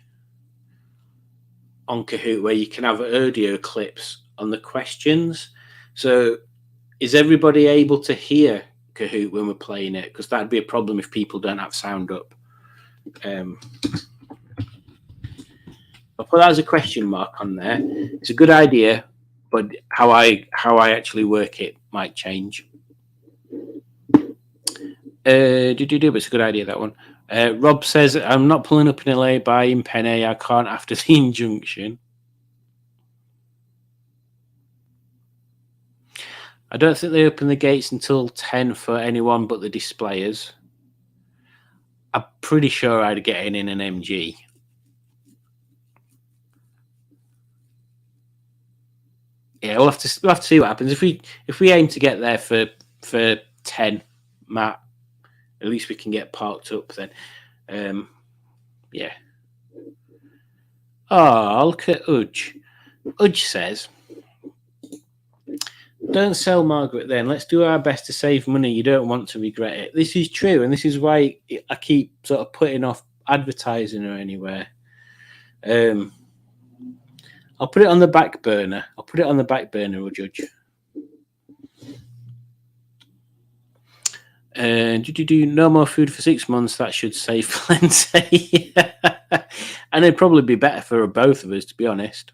on Kahoot where you can have audio clips on the questions. So, is everybody able to hear Kahoot when we're playing it? Because that'd be a problem if people don't have sound up. I'll put that as a question mark on there. It's a good idea, but how I actually work it might change. But it's a good idea, that one. Rob says, I'm not pulling up in a lay-by in Penne. I can't after the injunction. I don't think they open the gates until 10 for anyone but the displayers. I'm pretty sure I'd get in an MG. Yeah, we'll have to see what happens. If we aim to get there for 10, Matt, at least we can get parked up then. Yeah. Oh, look at Udge. Udge says, don't sell Margaret then. Let's do our best to save money. You don't want to regret it. This is true, and this is why I keep sort of putting off advertising her anywhere. I'll put it on the back burner. We'll judge. No more food for 6 months. That should save plenty. And it'd probably be better for both of us, to be honest.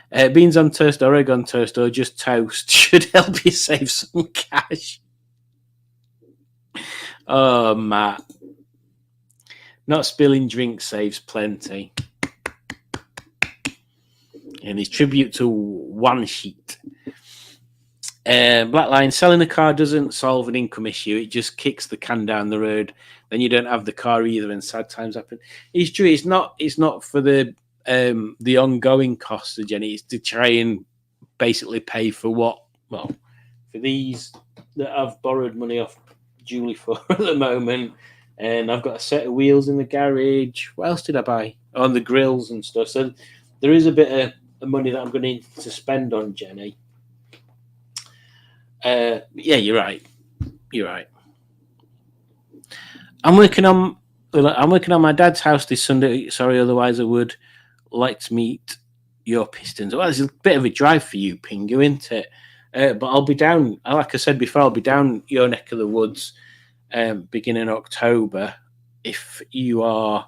Beans on toast or egg on toast or just toast should help you save some cash. Oh, Matt. Not spilling drink saves plenty. And his tribute to One Sheet. Blackline, selling a car doesn't solve an income issue. It just kicks the can down the road. Then you don't have the car either, and sad times happen. It's true. It's not for the ongoing costs of Jenny. It's to try and basically pay for what? Well, for these that I've borrowed money off Julie for at the moment, and I've got a set of wheels in the garage. What else did I buy? On the grills and stuff. So there is a bit of money that I'm going to need to spend on Jenny. Yeah, you're right. I'm working on my dad's house this Sunday. Sorry, otherwise I would like to meet your Pistons. Well, it's a bit of a drive for you, Pingu, isn't it? But I'll be down. Like I said before, I'll be down your neck of the woods beginning October. If you are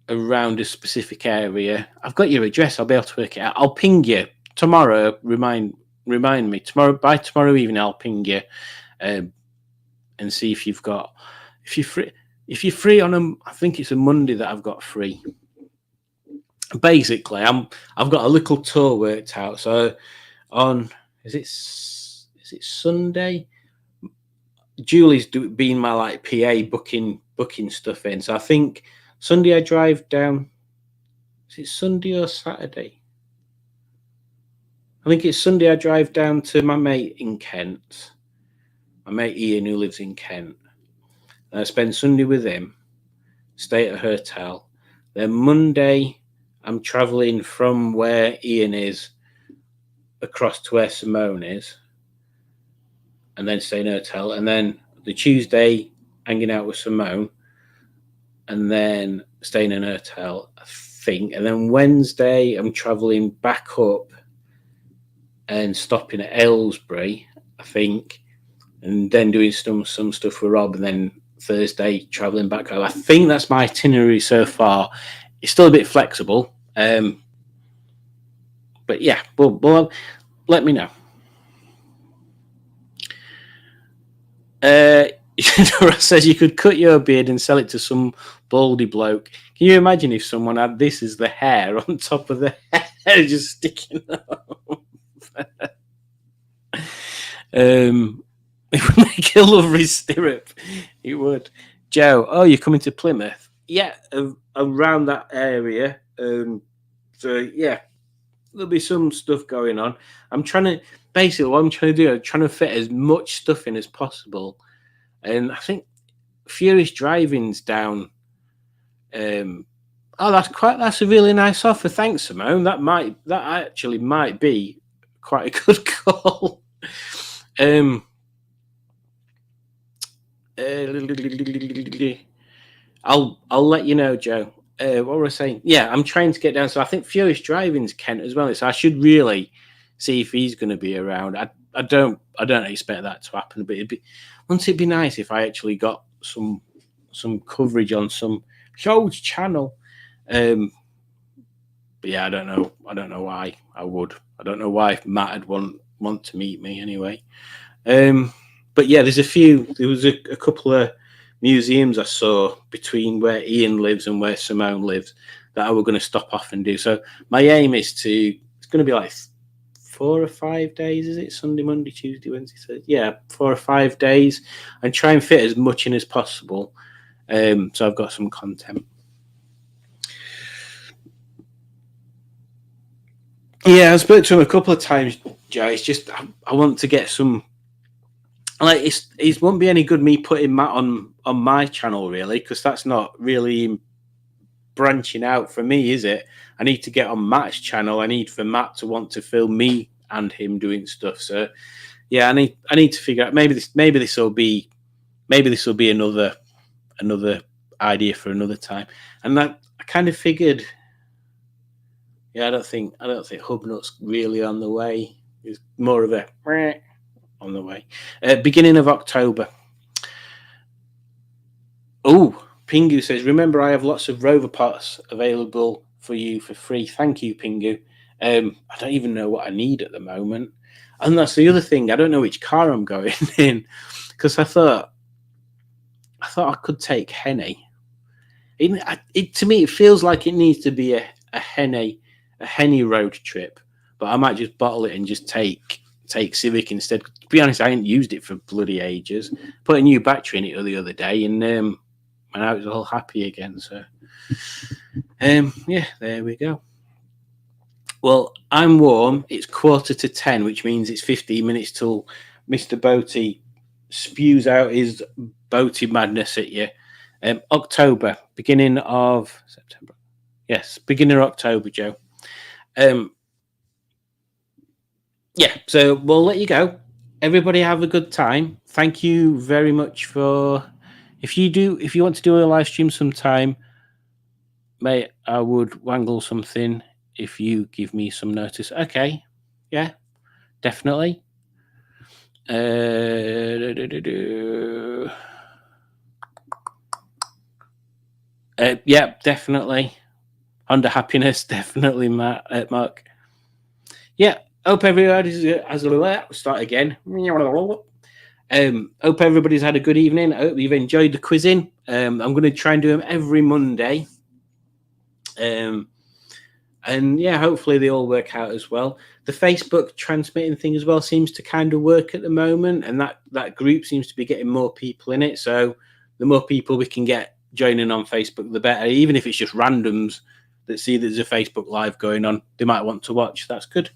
around a specific area, I've got your address. I'll be able to work it out. I'll ping you tomorrow. Remind me tomorrow. By tomorrow evening, I'll ping you and see if you've got if you're free. If you're free on I think it's a Monday that I've got free. Basically, I've got a little tour worked out. So on is it Sunday? Julie's being my like PA booking stuff in. So I think Sunday I drive down. Is it Sunday or Saturday? I think it's Sunday I drive down to my mate in Kent. My mate Ian, who lives in Kent. And I spend Sunday with him, stay at a hotel. Then Monday I'm travelling from where Ian is across to where Simone is, and then stay in a hotel. And then the Tuesday, hanging out with Simone, and then staying in a hotel, I think. And then Wednesday, I'm travelling back up and stopping at Aylesbury, I think, and then doing some stuff with Rob, and then Thursday travelling back home. I think that's my itinerary so far. It's still a bit flexible, but yeah, well, let me know. Dora says you could cut your beard and sell it to some baldy bloke. Can you imagine if someone had this as the hair on top of the hair just sticking up? It would make a lovely stirrup. It would. Joe, oh, you're coming to Plymouth? Yeah, around that area. So yeah, there'll be some stuff going on. I'm trying to basically what I'm trying to do. I'm trying to fit as much stuff in as possible, and I think Furious Driving's down. That's a really nice offer. Thanks, Simone. That actually might be quite a good call. I'll let you know, Joe. What were I saying? Yeah, I'm trying to get down. So I think Furious Driving's Kent as well. So I should really see if he's going to be around. I don't expect that to happen, but wouldn't it be nice if I actually got some coverage on some huge channel? But yeah, I don't know why I would. I don't know why Matt would want to meet me anyway. But yeah, there was a couple of museums I saw between where Ian lives and where Simone lives that I were going to stop off and do. So my aim is it's going to be like 4 or 5 days, is it? Sunday, Monday, Tuesday, Wednesday, Thursday. Yeah, 4 or 5 days, and try and fit as much in as possible. So I've got some content. Yeah, I spoke to him a couple of times, Joe. It's just I want to get some. Like it won't be any good me putting Matt on my channel really, because that's not really branching out for me, is it? I need to get on Matt's channel. I need for Matt to want to film me and him doing stuff. So yeah, I need to figure out maybe this will be another idea for another time. And that I kind of figured. Yeah, I don't think Hubnut's really on the way. It's more of a on the way. Beginning of October. Oh, Pingu says, remember I have lots of rover parts available for you for free. Thank you, Pingu. I don't even know what I need at the moment. And that's the other thing. I don't know which car I'm going in, because I thought I could take Henny. To me, it feels like it needs to be a Henny road trip, but I might just bottle it and just take Civic instead. To be honest, I ain't used it for bloody ages. Put a new battery in it the other day, and now it's all happy again. So, yeah, there we go. Well, I'm warm. It's 10:15, which means it's 15 minutes till Mr. Boaty spews out his Boaty madness at you. October, beginning of September. Yes, beginning of October, Joe. Yeah, so we'll let you go. Everybody have a good time. Thank you very much for. If you want to do a live stream sometime, mate, I would wangle something if you give me some notice. Okay, yeah, definitely. Yeah, definitely. Honda Happiness, definitely, Mark. Yeah, hope everybody has a start again. Hope everybody's had a good evening. I hope you've enjoyed the quizzing. I'm going to try and do them every Monday. And yeah, hopefully they all work out as well. The Facebook transmitting thing as well seems to kind of work at the moment, and that group seems to be getting more people in it. So the more people we can get joining on Facebook, the better. Even if it's just randoms that see there's a Facebook Live going on, they might want to watch. That's good.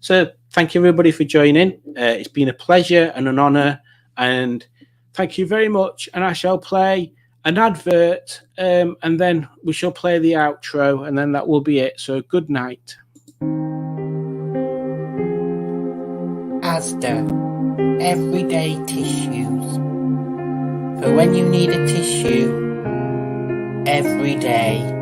So thank you everybody for joining. It's been a pleasure and an honor, and thank you very much. And I shall play an advert, and then we shall play the outro, and then that will be it. So good night. Asda everyday tissues for when you need a tissue every day.